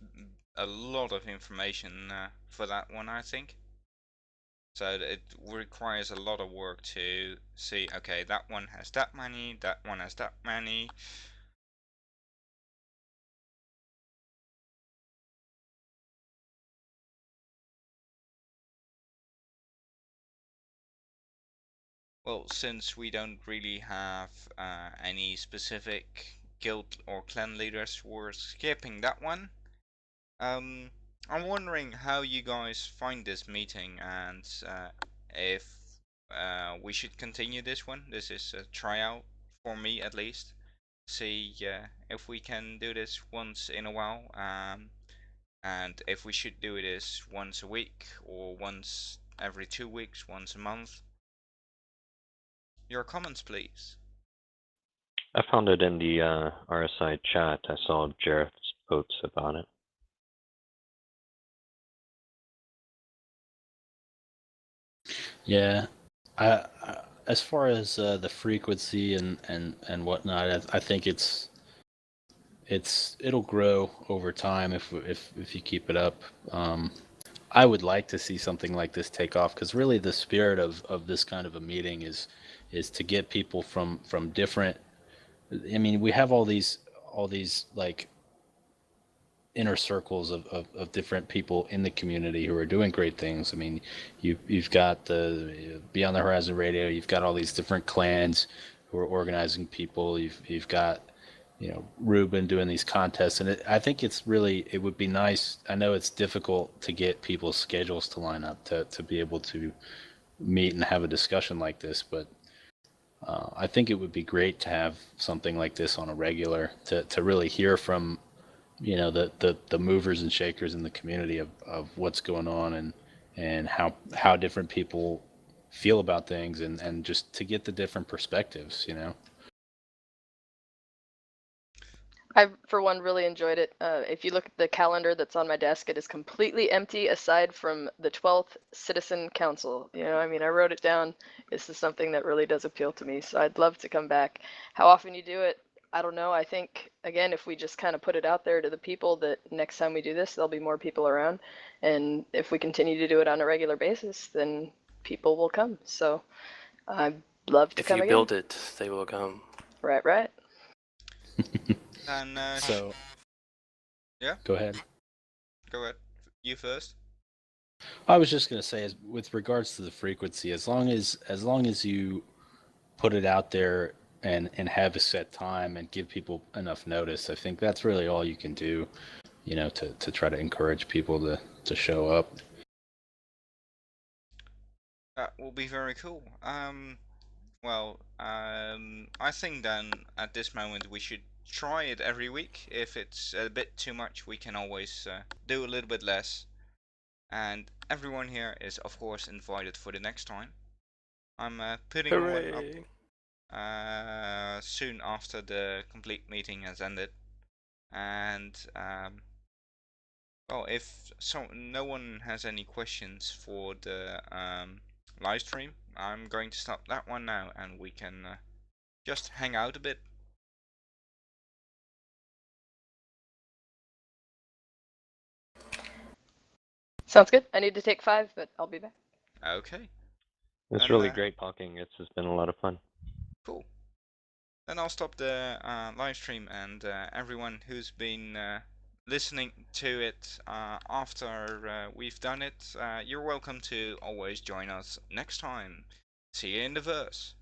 Speaker 1: a lot of information for that one, I think. So it requires a lot of work to see, okay, that one has that many, that one has that many. Well, since we don't really have any specific guild or clan leaders, we're skipping that one. I'm wondering how you guys find this meeting, and if we should continue this one. This is a tryout for me, at least. See if we can do this once in a while, and if we should do this once a week, or once every 2 weeks, once a month. Your comments, please.
Speaker 7: I found it in the RSI chat. I saw Jareth's posts about it.
Speaker 3: Yeah, I as far as the frequency and whatnot, I think it'll grow over time if you keep it up. I would like to see something like this take off, because really the spirit of this kind of a meeting is to get people from different. I mean, we have all these like inner circles of different people in the community who are doing great things. I mean, you've got the Beyond the Horizon Radio, you've got all these different clans who are organizing people. You've got, you know, Ruben doing these contests, and I think it would be nice. I know it's difficult to get people's schedules to line up to be able to meet and have a discussion like this, but I think it would be great to have something like this on a regular to really hear from, you know, the movers and shakers in the community of what's going on and how different people feel about things and just to get the different perspectives, you know.
Speaker 5: I, for one, really enjoyed it. If you look at the calendar that's on my desk, it is completely empty aside from the 12th Citizen Council. You know, I mean, I wrote it down. This is something that really does appeal to me, so I'd love to come back. How often you do it, I don't know. I think, again, if we just kind of put it out there to the people that next time we do this, there'll be more people around. And if we continue to do it on a regular basis, then people will come. So I'd love to
Speaker 4: If
Speaker 5: come
Speaker 4: you
Speaker 5: again.
Speaker 4: build it, they will come.
Speaker 5: Right, right.
Speaker 1: And
Speaker 3: So,
Speaker 1: yeah,
Speaker 3: go ahead.
Speaker 1: go ahead. You first.
Speaker 3: I was just going to say, with regards to the frequency, as long as you put it out there and have a set time and give people enough notice, I think that's really all you can do, you know, to try to encourage people to show up.
Speaker 1: That will be very cool. Well, I think then at this moment we should try it every week. If it's a bit too much, we can always do a little bit less. And everyone here is, of course, invited for the next time. I'm putting one
Speaker 4: Hooray!
Speaker 1: up soon after the complete meeting has ended. And well, if no one has any questions for the live stream, I'm going to stop that one now, and we can just hang out a bit.
Speaker 5: Sounds good. I need to take 5, but I'll be back.
Speaker 1: Okay.
Speaker 7: It's
Speaker 1: And,
Speaker 7: really great talking. It's just been a lot of fun.
Speaker 1: Cool. Then I'll stop the live stream, and everyone who's been listening to it after we've done it, you're welcome to always join us next time. See you in the verse.